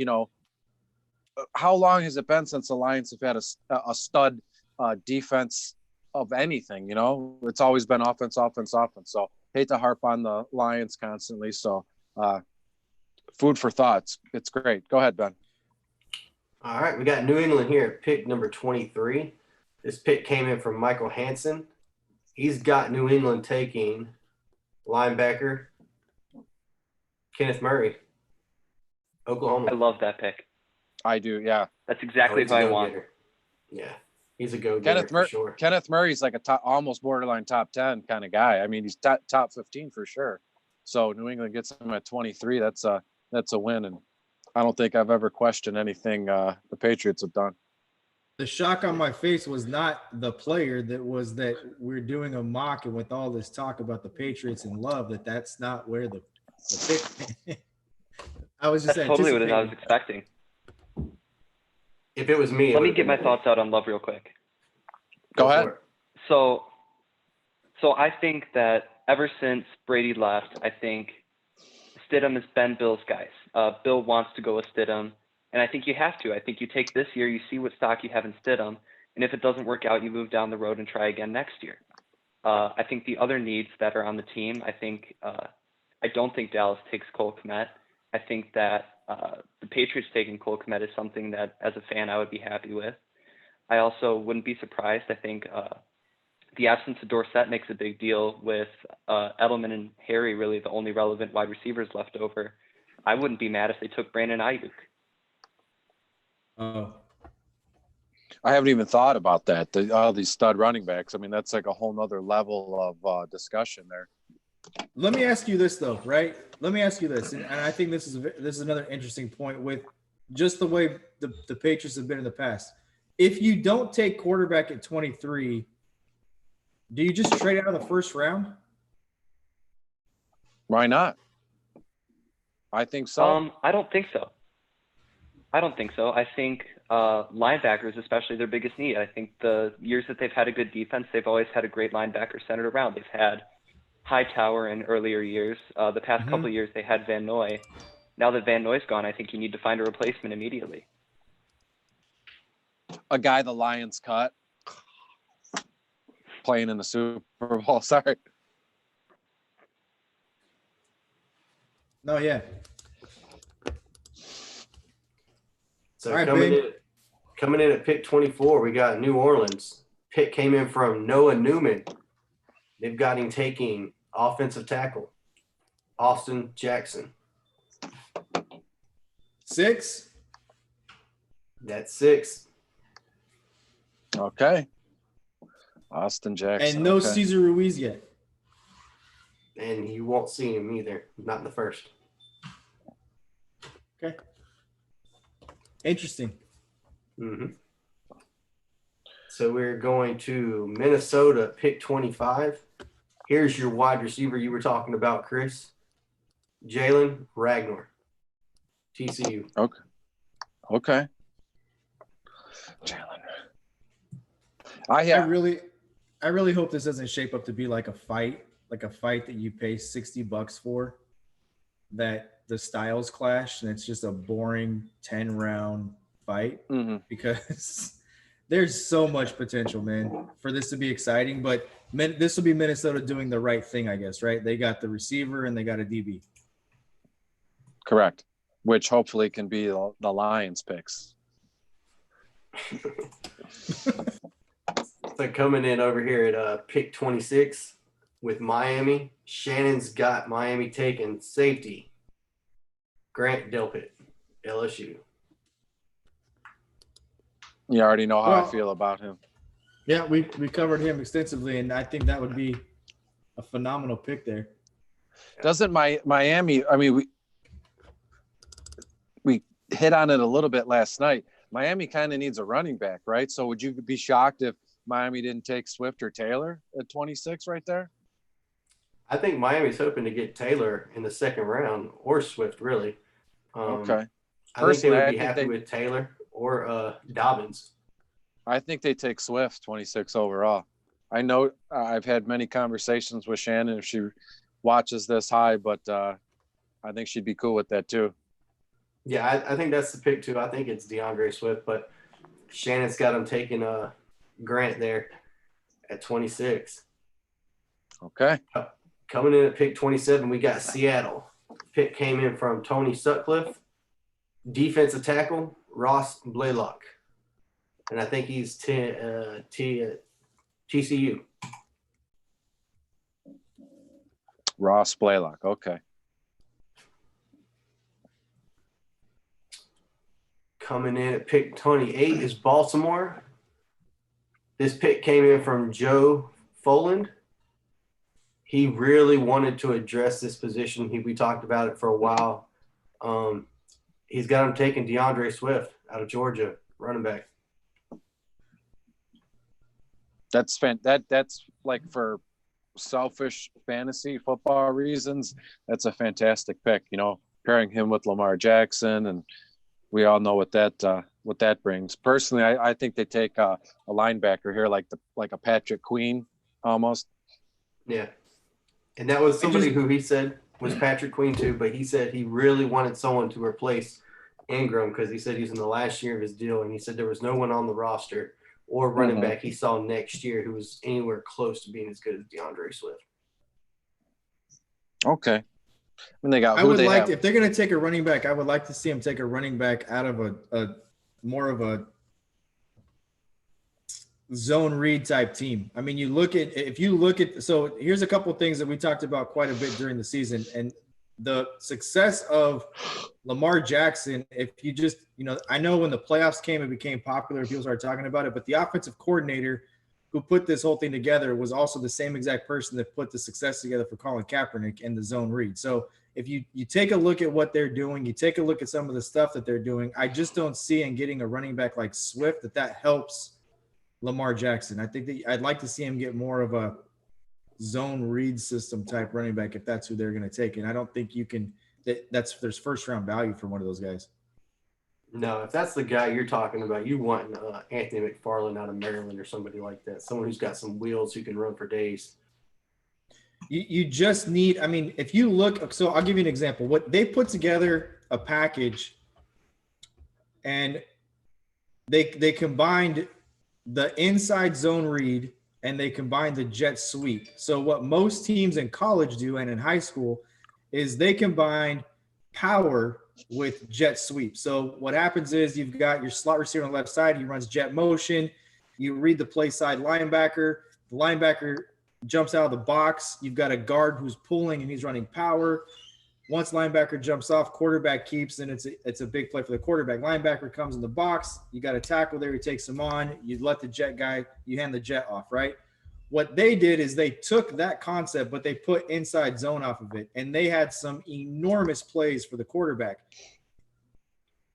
how long has it been since the Lions have had a stud defense of anything? It's always been offense. So hate to harp on the Lions constantly. So food for thoughts. It's great. Go ahead, Ben. All right, we got New England here at pick number 23. This pick came in from Michael Hansen. He's got New England taking linebacker Kenneth Murray, Oklahoma. I love that pick. I do, yeah. That's exactly who I want. Yeah, he's a go-getter for sure. Kenneth Murray's like a almost borderline top 10 kind of guy. I mean, he's top 15 for sure. So New England gets him at 23. That's a win, and I don't think I've ever questioned anything the Patriots have done. The shock on my face was not the player, that we're doing a mock, and with all this talk about the Patriots and love, that's not where the pick. I was just totally what I was expecting. If it was me, let me get my thoughts out on Love real quick. Go ahead. So I think that ever since Brady left, I think Stidham has been Bill's guys. Bill wants to go with Stidham, and I think you have to. I think you take this year, you see what stock you have in Stidham, and if it doesn't work out, you move down the road and try again next year. I think the other needs that are on the team, I don't think Dallas takes Cole Kmet. I think that the Patriots taking Cole Kmet is something that, as a fan, I would be happy with. I also wouldn't be surprised. I think the absence of Dorsett makes a big deal with Edelman and Harry really the only relevant wide receivers left over. I wouldn't be mad if they took Brandon Ayuk. Oh. I haven't even thought about that. All these stud running backs. I mean, that's like a whole nother level of discussion there. Let me ask you this, though, right? Let me ask you this, and I think this is another interesting point with just the way the Patriots have been in the past. If you don't take quarterback at 23, do you just trade out of the first round? Why not? I think so. I don't think so. I think linebackers, especially their biggest need. I think the years that they've had a good defense, they've always had a great linebacker centered around. They've had Hightower in earlier years. The past couple of years, they had Van Noy. Now that Van Noy's gone, I think you need to find a replacement immediately. A guy the Lions cut, playing in the Super Bowl. Sorry. No, yeah. So right, coming in at pick 24, we got New Orleans. Pick came in from Noah Newman. They've got him taking offensive tackle, Austin Jackson. 6? That's 6. Okay. Austin Jackson. And no Cesar Ruiz yet. And you won't see him either. Not in the first. Okay. Interesting. Mm-hmm. So we're going to Minnesota, pick 25. Here's your wide receiver you were talking about, Chris. Jalen Ragnar, TCU. Okay. Jalen. I really hope this doesn't shape up to be like a fight that you pay $60 for, that the styles clash and it's just a boring 10-round fight, because there's so much potential, man, for this to be exciting. But this will be Minnesota doing the right thing, I guess, right? They got the receiver and they got a DB. Correct. Which hopefully can be the Lions picks. So coming in over here at pick 26 with Miami, Shannon's got Miami taking safety, Grant Delpit, LSU. You already know how I feel about him. Yeah, we covered him extensively, and I think that would be a phenomenal pick there. Doesn't Miami? I mean, we hit on it a little bit last night. Miami kind of needs a running back, right? So would you be shocked if Miami didn't take Swift or Taylor at 26 right there? I think Miami's hoping to get Taylor in the second round, or Swift, really. Okay. I think they would be happy with Taylor or Dobbins. I think they take Swift 26 overall. I know I've had many conversations with Shannon if she watches this high, but I think she'd be cool with that too. Yeah, I think that's the pick too. I think it's DeAndre Swift, but Shannon's got him taking Grant there at 26. Okay. Coming in at pick 27, we got Seattle. Pick came in from Tony Sutcliffe, defensive tackle Ross Blaylock, and I think he's TCU. Ross Blaylock. Okay. Coming in at pick 28 is Baltimore. This pick came in from Joe Foland. He really wanted to address this position. We talked about it for a while. He's got him taking DeAndre Swift out of Georgia, running back. That's like for selfish fantasy football reasons. That's a fantastic pick. You know, pairing him with Lamar Jackson, and we all know what that brings. Personally, I think they take a linebacker here, like a Patrick Queen almost. Yeah. And that was somebody who he said was Patrick Queen too, but he said he really wanted someone to replace Ingram because he said he's in the last year of his deal, and he said there was no one on the roster or running back he saw next year who was anywhere close to being as good as DeAndre Swift. Okay. I mean, they got. If they're going to take a running back, I would like to see him take a running back out of a more of a zone read type team. I mean, so here's a couple of things that we talked about quite a bit during the season, and the success of Lamar Jackson. If you just, I know when the playoffs came, it became popular. People started talking about it, but the offensive coordinator who put this whole thing together was also the same exact person that put the success together for Colin Kaepernick and the zone read. So if you take a look at what they're doing, you take a look at some of the stuff that they're doing, I just don't see in getting a running back like Swift that helps Lamar Jackson. I think that I'd like to see him get more of a zone read system type running back if that's who they're going to take. And I don't think you can there's first round value for one of those guys. No, if that's the guy you're talking about, you want Anthony McFarland out of Maryland or somebody like that, someone who's got some wheels who can run for days. You just need, if you look, so I'll give you an example. What they put together a package, and they combined the inside zone read and they combined the jet sweep. So what most teams in college do and in high school is they combine power with jet sweep. So what happens is you've got your slot receiver on the left side. He runs jet motion. You read the play side linebacker. The linebacker jumps out of the box. You've got a guard who's pulling and he's running power. Once linebacker jumps off, quarterback keeps, and it's a big play for the quarterback. Linebacker comes in the box. You got a tackle there. He takes him on. You let the jet guy, you hand the jet off, right? What they did is they took that concept, but they put inside zone off of it, and they had some enormous plays for the quarterback.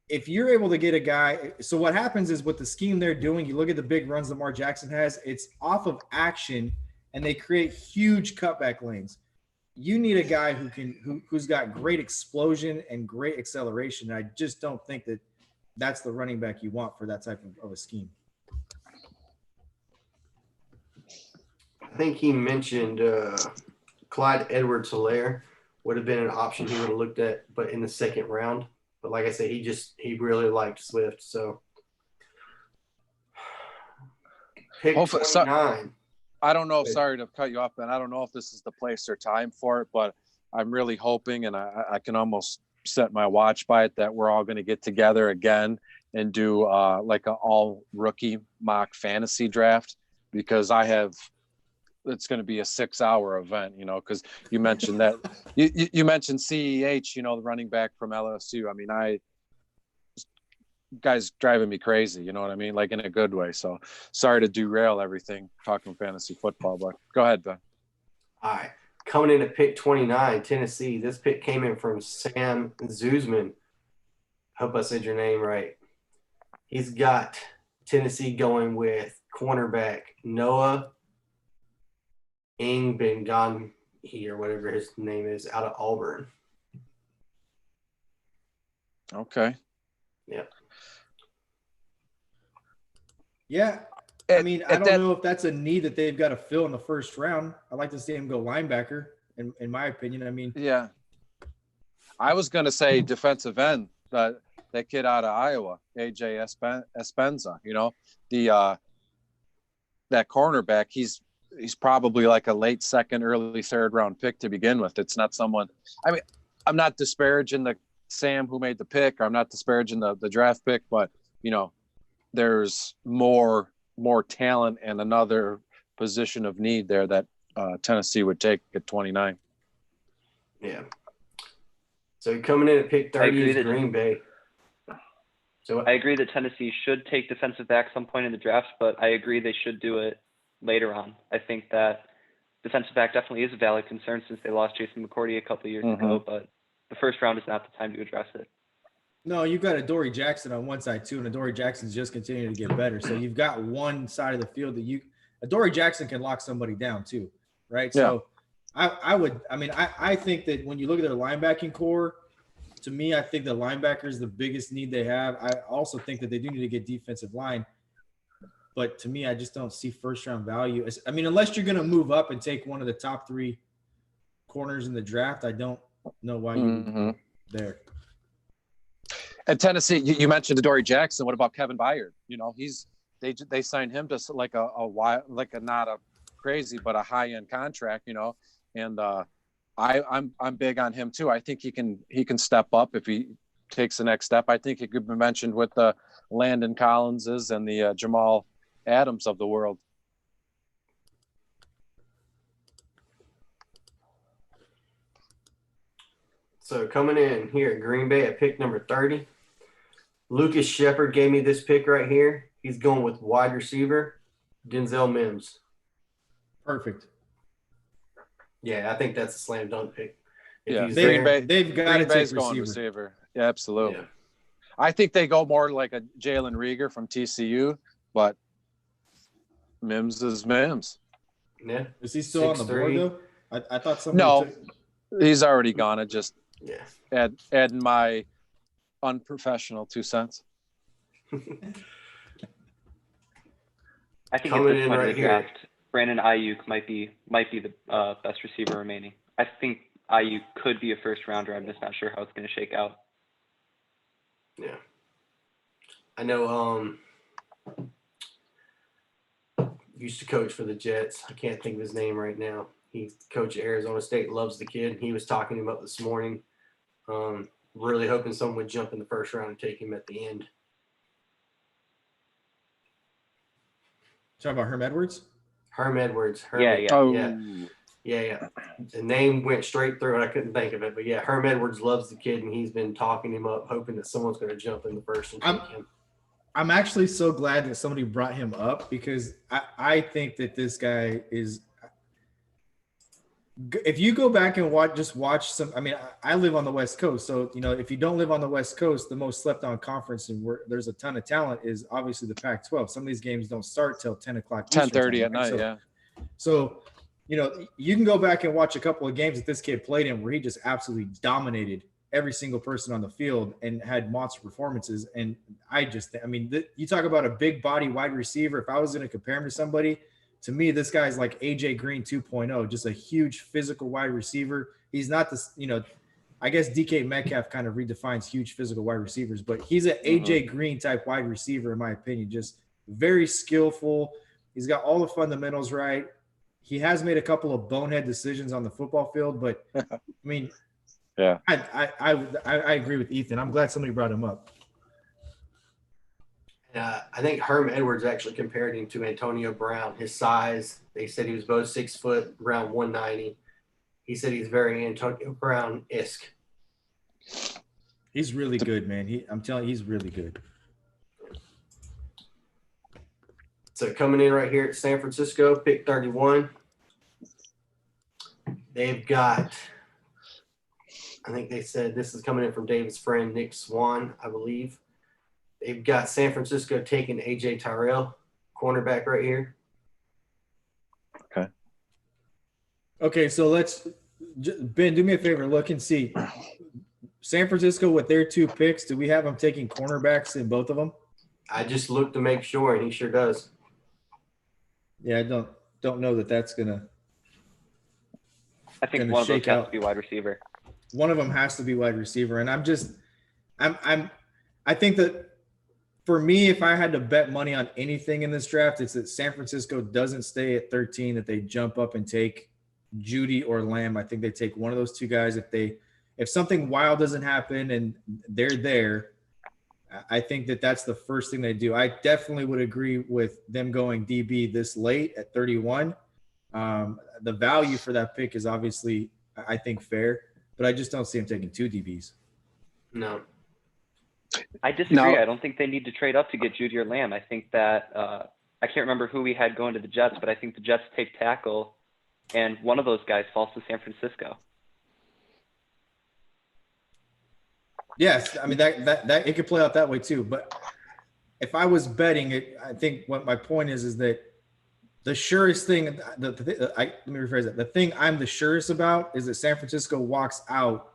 If you're able to get a guy – so what happens is with the scheme they're doing, you look at the big runs Lamar Jackson has, it's off of action, and they create huge cutback lanes. You need a guy who's got great explosion and great acceleration. I just don't think that's the running back you want for that type of a scheme. I think he mentioned Clyde Edwards-Helaire would have been an option he would have looked at, but in the second round. But like I said, he really liked Swift. So pick 29. I don't know. Sorry to cut you off, Ben. I don't know if this is the place or time for it, but I'm really hoping, and I can almost set my watch by it, that we're all going to get together again and do like an all rookie mock fantasy draft, because it's going to be a 6-hour event, because you mentioned that you mentioned CEH, the running back from LSU. I mean, guy's driving me crazy, you know what I mean? Like in a good way. So sorry to derail everything talking fantasy football, but go ahead, Ben. All right. Coming in at pick 29, Tennessee. This pick came in from Sam Zuzman. Hope I said your name right. He's got Tennessee going with cornerback Noah Ingbengan or whatever his name is, out of Auburn. Okay. Yeah. Yeah. I mean, I don't know if that's a need that they've got to fill in the first round. I'd like to see him go linebacker, in my opinion. I mean, yeah. I was going to say defensive end, that kid out of Iowa, AJ Espenza, that cornerback, he's probably like a late second, early third round pick to begin with. It's not someone, I mean, I'm not disparaging the Sam who made the pick, or I'm not disparaging the draft pick, but there's more talent and another position of need there that Tennessee would take at 29. Yeah. So coming in at pick 30 is Green Bay. So I agree that Tennessee should take defensive back some point in the draft, but I agree they should do it later on. I think that defensive back definitely is a valid concern since they lost Jason McCourty a couple of years ago, but the first round is not the time to address it. No, you've got Adoree Jackson on one side too, and Adoree Jackson's just continuing to get better. So you've got one side of the field that Adoree Jackson can lock somebody down too, right? Yeah. So I think that when you look at their linebacking core, to me, I think the linebacker is the biggest need they have. I also think that they do need to get defensive line. But to me, I just don't see first-round value. I mean, unless you're going to move up and take one of the top 3 corners in the draft, I don't know why you're there. At Tennessee, you mentioned Adoree Jackson. What about Kevin Byard? They signed him to like a not a crazy but a high-end contract. And I'm big on him too. I think he can step up if he takes the next step. I think he could be mentioned with the Landon Collinses and the Jamal Adams of the world. So coming in here at Green Bay at pick number 30, Lucas Shepard gave me this pick right here. He's going with wide receiver Denzel Mims. Perfect. Yeah, I think that's a slam dunk pick. They've got to take receiver. Yeah, absolutely. Yeah. I think they go more like a Jalen Reagor from TCU, but Mims is Mims. Yeah. Is he still on the board though? I thought he's already gone. I just adding my unprofessional 2 cents. I think at this point in the draft, Brandon Ayuk might be the best receiver remaining. I think Ayuk could be a first rounder. I'm just not sure how it's going to shake out. Yeah. I know used to coach for the Jets. I can't think of his name right now. He's coach at Arizona State, loves the kid. He was talking to him about this morning. Really hoping someone would jump in the first round and take him at the end. Talking about Herm Edwards? Herm Edwards. Yeah. The name went straight through and I couldn't think of it. But yeah, Herm Edwards loves the kid and he's been talking him up, hoping that someone's going to jump in the first and take him. I'm actually so glad that somebody brought him up because I think that this guy is – if you go back and watch some – I mean, I live on the West Coast. So, if you don't live on the West Coast, the most slept-on conference and where there's a ton of talent is obviously the Pac-12. Some of these games don't start till 10 o'clock. 10:30 at night, So, you can go back and watch a couple of games that this kid played in where he just absolutely dominated every single person on the field and had monster performances. And you talk about a big body wide receiver. If I was going to compare him to somebody, to me, this guy's like AJ Green 2.0, just a huge physical wide receiver. He's not this, I guess DK Metcalf kind of redefines huge physical wide receivers, but he's an AJ Green type wide receiver, in my opinion, just very skillful. He's got all the fundamentals right. He has made a couple of bonehead decisions on the football field, but I mean, yeah, I agree with Ethan. I'm glad somebody brought him up. I think Herm Edwards actually compared him to Antonio Brown. His size, they said he was both 6 foot, around 190. He said he's very Antonio Brown-esque. He's really good, man. I'm telling you, he's really good. So coming in right here at San Francisco, pick 31. They've got, I think they said this is coming in from David's friend Nick Swan, I believe. They've got San Francisco taking A.J. Tyrell, cornerback right here. Okay, so Ben, do me a favor. Look and see. San Francisco with their 2 picks, do we have them taking cornerbacks in both of them? I just looked to make sure, and he sure does. Yeah, I don't know that that's going to I think one of those has to be wide receiver. one of them has to be wide receiver. And I think that for me, if I had to bet money on anything in this draft, it's that San Francisco doesn't stay at 13, that they jump up and take Judy or Lamb. I think they take one of those two guys. If something wild doesn't happen and they're there, I think that's the first thing they do. I definitely would agree with them going DB this late at 31. The value for that pick is obviously, I think, fair, but I just don't see him taking two DBs. No. I disagree. No. I don't think they need to trade up to get Judy or Lamb. I think that I can't remember who we had going to the Jets, but I think the Jets take tackle, and one of those guys falls to San Francisco. Yes, I mean that it could play out that way too. But if I was betting it, I think what my point is that the surest thing. Let me rephrase that. The thing I'm the surest about is that San Francisco walks out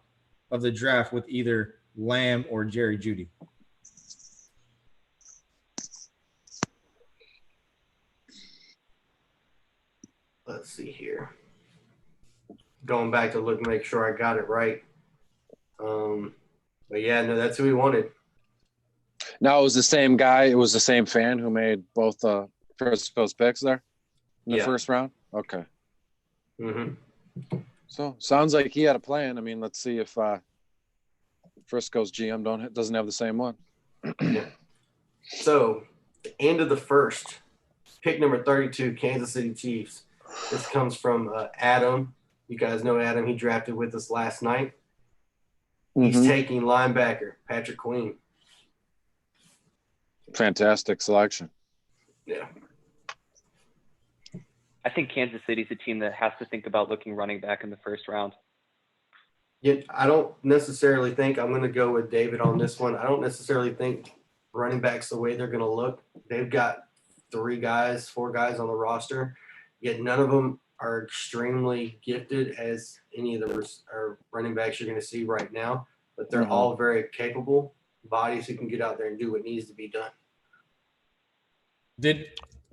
of the draft with either Lamb or Jerry Jeudy. Let's see here. Going back to look, make sure I got it right. But yeah, no, that's who we wanted. No, it was the same guy. It was the same fan who made both Frisco's picks there in the first round. Okay. Mm-hmm. So sounds like he had a plan. I mean, let's see if Frisco's GM doesn't have the same one. Yeah. So, the end of the first, pick number 32, Kansas City Chiefs. This comes from Adam. You guys know Adam. He drafted with us last night. He's taking linebacker Patrick Queen. Fantastic selection. Yeah. I think Kansas City's a team that has to think about looking running back in the first round. Yeah, I don't necessarily think I'm going to go with David on this one. I don't necessarily think running backs the way they're going to look. They've got 4 guys on the roster, yet none of them are extremely gifted as any of those are running backs you're going to see right now, but they're all very capable bodies who can get out there and do what needs to be done.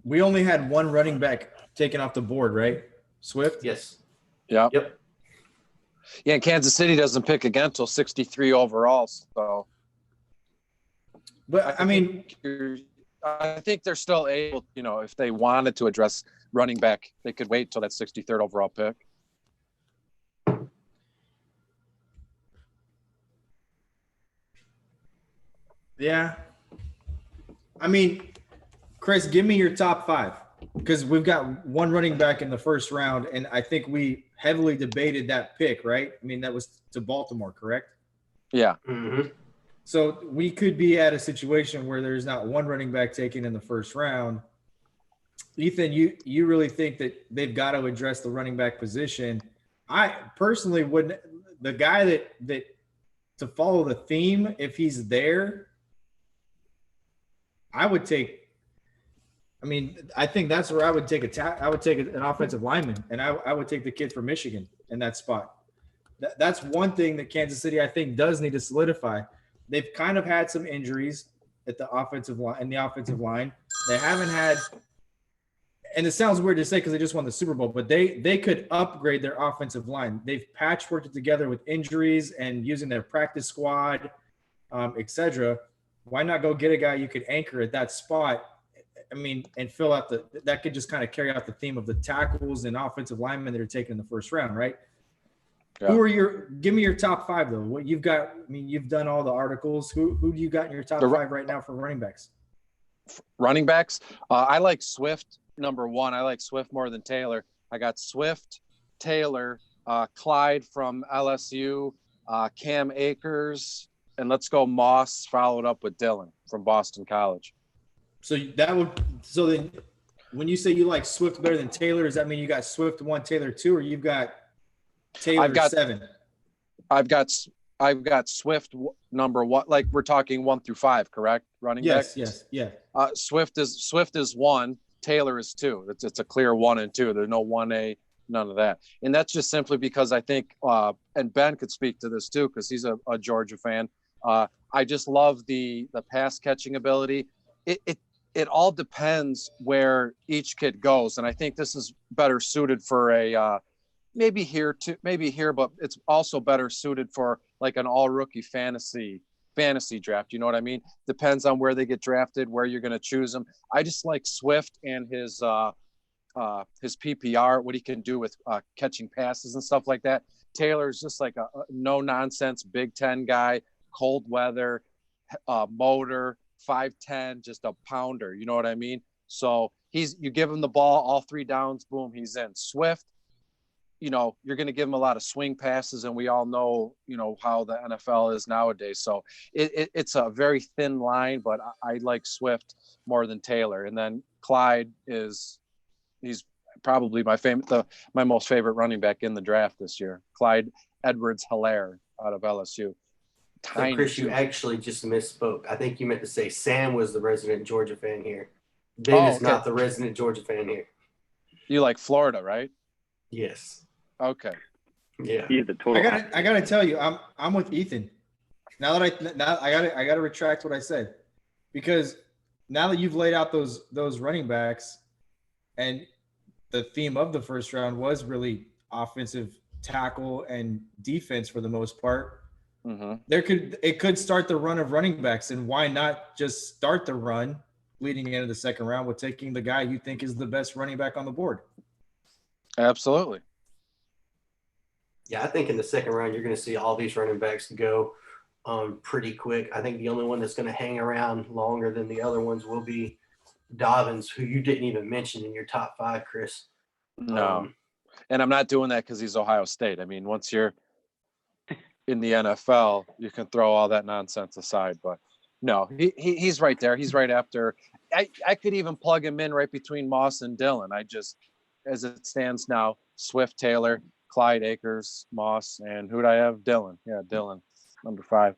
We only had one running back taken off the board, right? Swift? Yes. Yeah. Yep. Yeah, and Kansas City doesn't pick again until 63 overall. So, but I think they're still able, if they wanted to address running back, they could wait till that 63rd overall pick. Yeah. I mean, Chris, give me your top 5. Because we've got one running back in the first round, and I think we heavily debated that pick, right? I mean, that was to Baltimore, correct? Yeah. Mm-hmm. So we could be at a situation where there's not one running back taken in the first round. Ethan, you really think that they've got to address the running back position? I personally wouldn't. The guy that to follow the theme, if he's there, I would take. I mean, I think that's where I would take I would take an offensive lineman, and I would take the kid from Michigan in that spot. That's one thing that Kansas City, I think, does need to solidify. They've kind of had some injuries at the offensive line. They haven't had, and it sounds weird to say because they just won the Super Bowl, but they could upgrade their offensive line. They've patchworked it together with injuries and using their practice squad, etc. Why not go get a guy you could anchor at that spot? I mean, and fill out that could just kind of carry out the theme of the tackles and offensive linemen that are taken in the first round, right? Yeah. Give me your top 5 though. What you've got, I mean, you've done all the articles. Who do you got in your top 5 right now for running backs? Running backs? I like Swift, number 1. I like Swift more than Taylor. I got Swift, Taylor, Clyde from LSU, Cam Akers, and let's go Moss, followed up with Dylan from Boston College. So then when you say you like Swift better than Taylor, does that mean you got Swift 1, Taylor 2, or you've got Taylor 7? I've got Swift number 1, like we're talking 1 through 5, correct? Running back? Yes, yeah. Swift is 1, Taylor is 2. It's a clear 1 and 2. There's no 1A, none of that. And that's just simply because I think, and Ben could speak to this too, because he's a Georgia fan. I just love the pass catching ability. It all depends where each kid goes, and I think this is better suited for a maybe here too, maybe here, but it's also better suited for like an all rookie fantasy draft. You know what I mean? Depends on where they get drafted, where you're going to choose them. I just like Swift and his PPR, what he can do with catching passes and stuff like that. Taylor's just like a no nonsense Big Ten guy, cold weather, motor, 5'10", just a pounder. You know what I mean? So you give him the ball, all 3 downs, boom, he's in. Swift, you know, you're going to give him a lot of swing passes, and we all know, you know, how the NFL is nowadays. So it's a very thin line, but I like Swift more than Taylor. And then Clyde he's probably my most favorite running back in the draft this year. Clyde Edwards-Helaire out of LSU. So Chris, you actually just misspoke. I think you meant to say Sam was the resident Georgia fan here. Ben is not the resident Georgia fan here. You like Florida, right? Yes. Okay. Yeah. He's the total. I gotta tell you, I'm with Ethan. Now that I gotta retract what I said, because now that you've laid out those running backs, and the theme of the first round was really offensive tackle and defense for the most part. Mm-hmm. It could start the run of running backs, and why not just start the run leading into the second round with taking the guy you think is the best running back on the board? Absolutely. Yeah, I think in the second round you're going to see all these running backs go pretty quick. I think the only one that's going to hang around longer than the other ones will be Dobbins, who you didn't even mention in your top 5, Chris. No, and I'm not doing that because he's Ohio State. I mean, once you're in the NFL, you can throw all that nonsense aside. But no, he's right there. He's right after. I could even plug him in right between Moss and Dillon. As it stands now, Swift, Taylor, Clyde, Akers, Moss, and who'd I have? Dillon. Yeah, Dillon, number 5.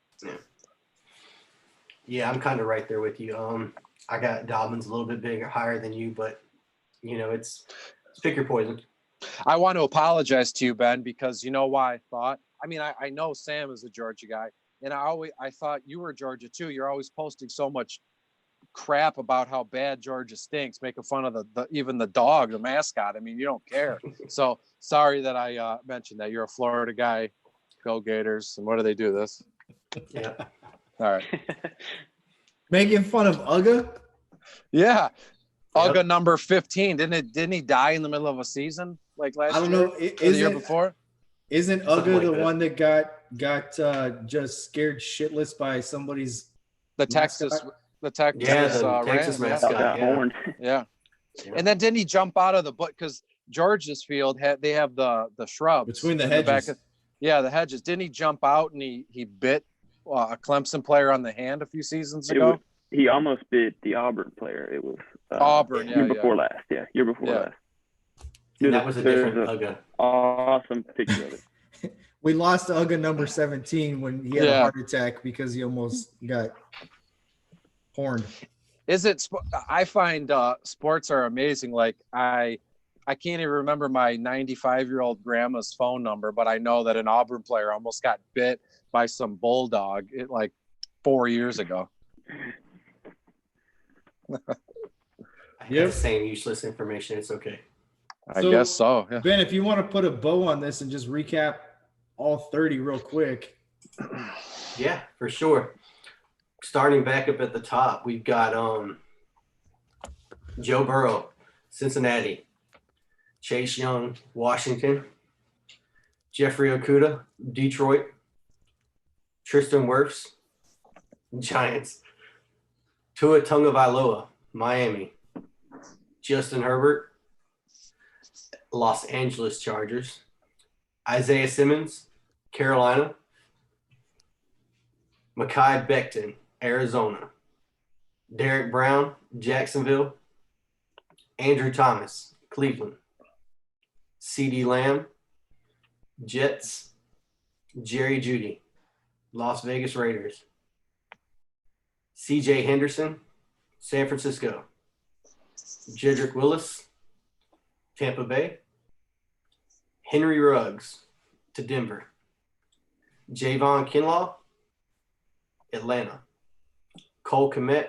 Yeah, I'm kind of right there with you. I got Dobbins a little bit bigger, higher than you, but it's pick your poison. I want to apologize to you, Ben, because you know why I thought. I mean, I know Sam is a Georgia guy, and I thought you were Georgia too. You're always posting so much crap about how bad Georgia stinks, making fun of even the dog, the mascot. I mean, you don't care. So sorry that I mentioned that. You're a Florida guy. Go Gators. And what do they do this? Yeah. All right. Making fun of Uga? Yeah. Uga number 15. Didn't he die in the middle of a season like last year? I don't know. The year before? Isn't Uga the one that got just scared shitless by somebody's Texas Texas mascot. Yeah. And then didn't he jump out of the butt because Georgia's field they have the shrubs between the hedges. The hedges. Didn't he jump out and he bit a Clemson player on the hand a few seasons ago? He almost bit the Auburn player. It was Auburn, year before last. Yeah, year before last. Dude, that was a different Uga. Awesome picture of it. We lost Uga number 17 when he had a heart attack because he almost got horned. I find sports are amazing. Like I can't even remember my 95-year-old grandma's phone number, but I know that an Auburn player almost got bit by some bulldog like 4 years ago. I have the same useless information. It's okay. I guess so. Yeah. Ben, if you want to put a bow on this and just recap all 30 real quick. Yeah, for sure. Starting back up at the top, we've got Joe Burrow, Cincinnati, Chase Young, Washington, Jeffrey Okudah, Detroit, Tristan Wirfs, Giants, Tua Tagovailoa, Miami, Justin Herbert, Los Angeles Chargers, Isaiah Simmons, Carolina, Mekhi Becton, Arizona, Derek Brown, Jacksonville, Andrew Thomas, Cleveland, CeeDee Lamb, Jets, Jerry Jeudy, Las Vegas Raiders, CJ Henderson, San Francisco, Jedrick Willis, Tampa Bay, Henry Ruggs to Denver, Javon Kinlaw, Atlanta, Cole Kmet,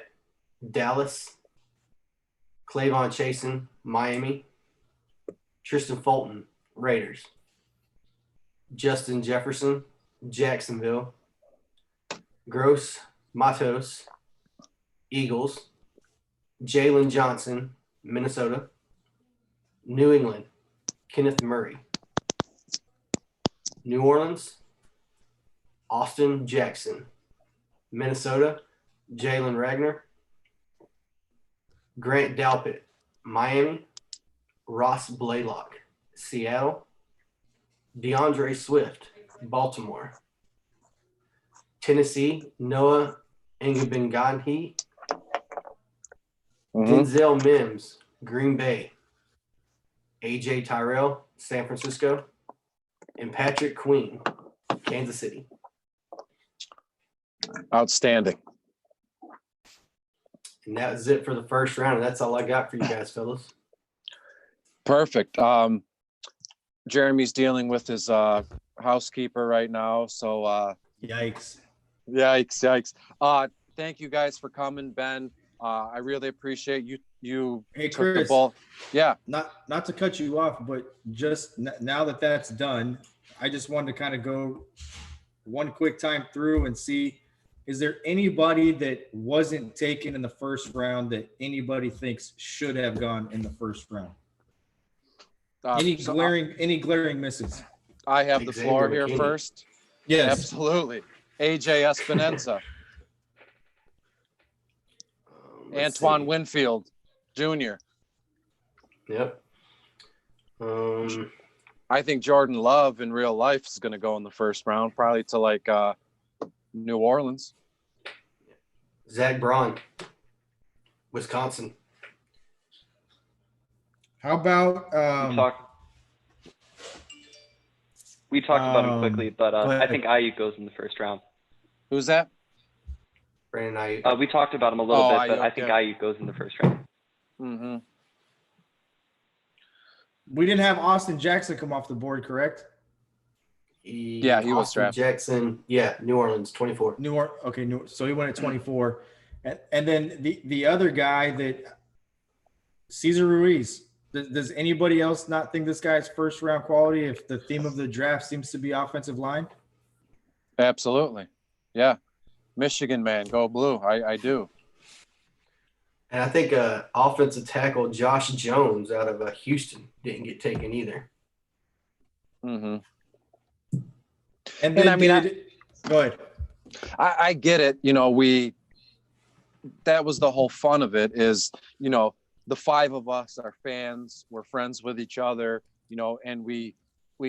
Dallas, Clavon Chasen, Miami, Tristan Fulton, Raiders, Justin Jefferson, Jacksonville. Gross Matos, Eagles. Jalen Johnson, Minnesota. New England, Kenneth Murray. New Orleans, Austin Jackson. Minnesota, Jalen Ragnar. Grant Dalpett, Miami. Ross Blaylock, Seattle. DeAndre Swift, Baltimore. Tennessee, Noah Ngabengani. Denzel Mims, Green Bay. AJ Tyrell, San Francisco. And Patrick Queen, Kansas City. Outstanding. And that was it for the first round. And that's all I got for you guys, fellas. Perfect. Jeremy's dealing with his housekeeper right now. So Yikes. Thank you guys for coming, Ben. I really appreciate you Hey, took Chris, the ball. Yeah. Not to cut you off, but just now that that's done, I just wanted to kind of go one quick time through and see, is there anybody that wasn't taken in the first round that anybody thinks should have gone in the first round? Any glaring misses? I have the floor here first. Yes, absolutely. AJ Espinosa, Antoine Winfield Jr. Yep. I think Jordan Love in real life is going to go in the first round, probably to like New Orleans. Zach Braun, Wisconsin. How about we talked about him quickly, but I think Ayuk goes in the first round. Who's that? Brandon Ayuk. We talked about him a little bit, but I think Ayuk goes in the first round. Mm-hmm. We didn't have Austin Jackson come off the board, correct? He was drafted. Jackson, New Orleans, 24. So he went at 24. And then the other guy that Cesar Ruiz. Does anybody else not think this guy's first round quality if the theme of the draft seems to be offensive line? Absolutely. Yeah. Michigan man, go blue. I do. And I think offensive tackle Josh Jones out of Houston didn't get taken either. Mm-hmm. And then go ahead. I get it. That was the whole fun of it is, the five of us are fans. We're friends with each other, and we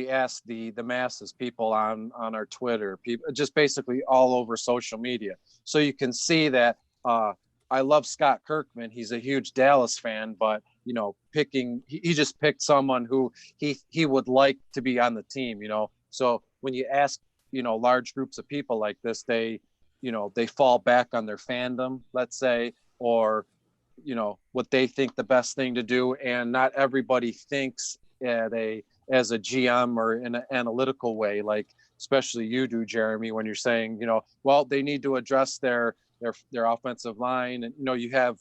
ask the masses, people on our Twitter, people just basically all over social media. So you can see that I love Scott Kirkman. He's a huge Dallas fan, but he just picked someone who he would like to be on the team. So when you ask large groups of people like this, they fall back on their fandom, let's say, or what they think the best thing to do. And not everybody thinks as a GM or in an analytical way, like especially you do, Jeremy, when you're saying, well, they need to address their offensive line. And, you have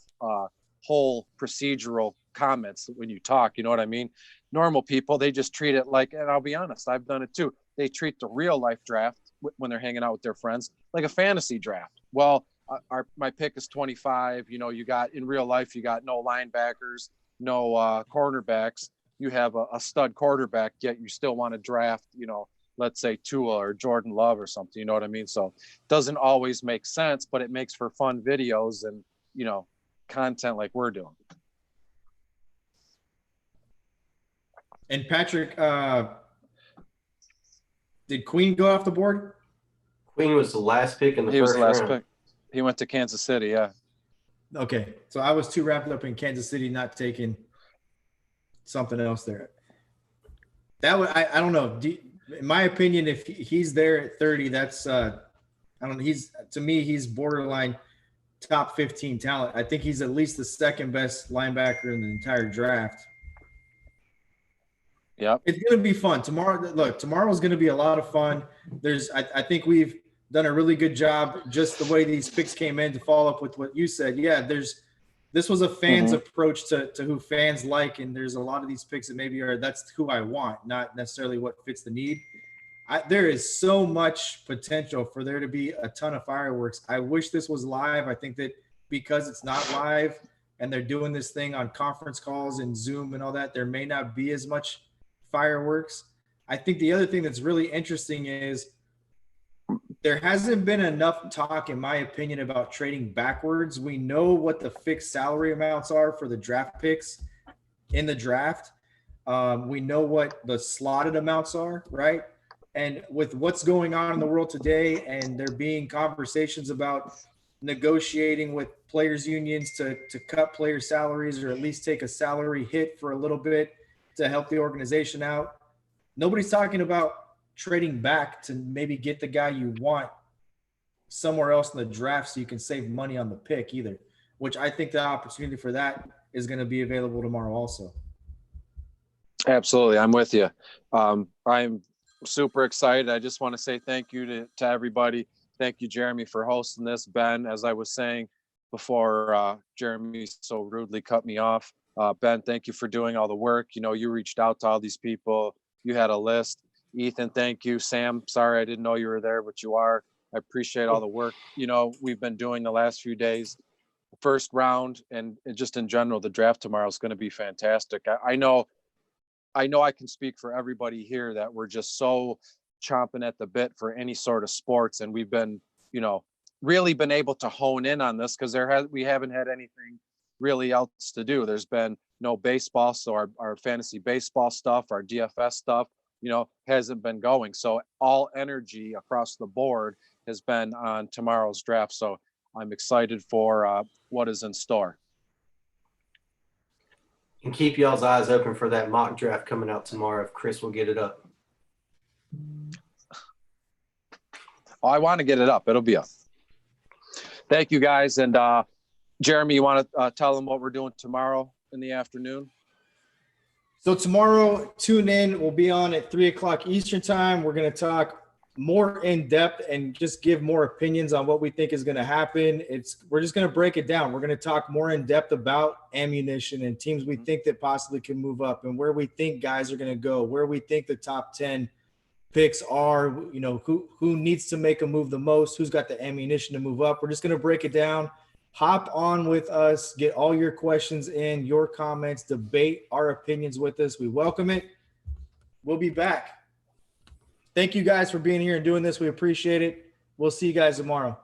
whole procedural comments when you talk, you know what I mean? Normal people, they just treat it like, and I'll be honest, I've done it too. They treat the real life draft when they're hanging out with their friends like a fantasy draft. Well, my pick is 25. You got in real life, you got no linebackers, no cornerbacks. You have a stud quarterback, yet you still want to draft, let's say Tua or Jordan Love or something. You know what I mean? So it doesn't always make sense, but it makes for fun videos and, content like we're doing. And Patrick, did Queen go off the board? Queen was the last pick in the first round. He was the last pick. He went to Kansas City, yeah. Okay, so I was too wrapped up in Kansas City, not taking something else there. I don't know. In my opinion, if he's there at 30, that's he's borderline top 15 talent. I think he's at least the second best linebacker in the entire draft. Yep. It's going to be fun. Tomorrow's going to be a lot of fun. I think we've done a really good job just the way these picks came in to follow up with what you said. Yeah, this was a fan's approach to who fans like, and there's a lot of these picks that maybe that's who I want, not necessarily what fits the need. there is so much potential for there to be a ton of fireworks. I wish this was live. I think that because it's not live and they're doing this thing on conference calls and Zoom and all that, there may not be as much fireworks. I think the other thing that's really interesting is there hasn't been enough talk, in my opinion, about trading backwards. We know what the fixed salary amounts are for the draft picks in the draft. We know what the slotted amounts are, right? And with what's going on in the world today, and there being conversations about negotiating with players unions to cut player salaries or at least take a salary hit for a little bit to help the organization out. Nobody's talking about trading back to maybe get the guy you want somewhere else in the draft so you can save money on the pick either, which I think the opportunity for that is going to be available tomorrow also. Absolutely. I'm with you. I'm super excited. I just want to say thank you to everybody. Thank you, Jeremy, for hosting this. Ben, as I was saying before, Jeremy so rudely cut me off. Ben, thank you for doing all the work. You know, you reached out to all these people. You had a list. Ethan, thank you. Sam, sorry I didn't know you were there, but you are. I appreciate all the work, you know, we've been doing the last few days. First round and just in general, the draft tomorrow is going to be fantastic. I know I can speak for everybody here that we're just so chomping at the bit for any sort of sports. And we've been, you know, really been able to hone in on this because we haven't had anything really else to do. There's been no baseball. So our fantasy baseball stuff, our DFS stuff, you know, hasn't been going. So all energy across the board has been on tomorrow's draft. So I'm excited for what is in store. And keep y'all's eyes open for that mock draft coming out tomorrow if Chris will get it up. Oh, I want to get it up. It'll be up. Thank you, guys. And Jeremy, you want to tell them what we're doing tomorrow in the afternoon? So tomorrow, tune in. We'll be on at 3:00 Eastern time. We're going to talk more in depth and just give more opinions on what we think is going to happen. We're just going to break it down. We're going to talk more in depth about ammunition and teams we think that possibly can move up and where we think guys are going to go, where we think the top 10 picks are, you know, who needs to make a move the most, who's got the ammunition to move up. We're just going to break it down. Hop on with us, get all your questions in, your comments, debate our opinions with us. We welcome it. We'll be back. Thank you guys for being here and doing this. We appreciate it. We'll see you guys tomorrow.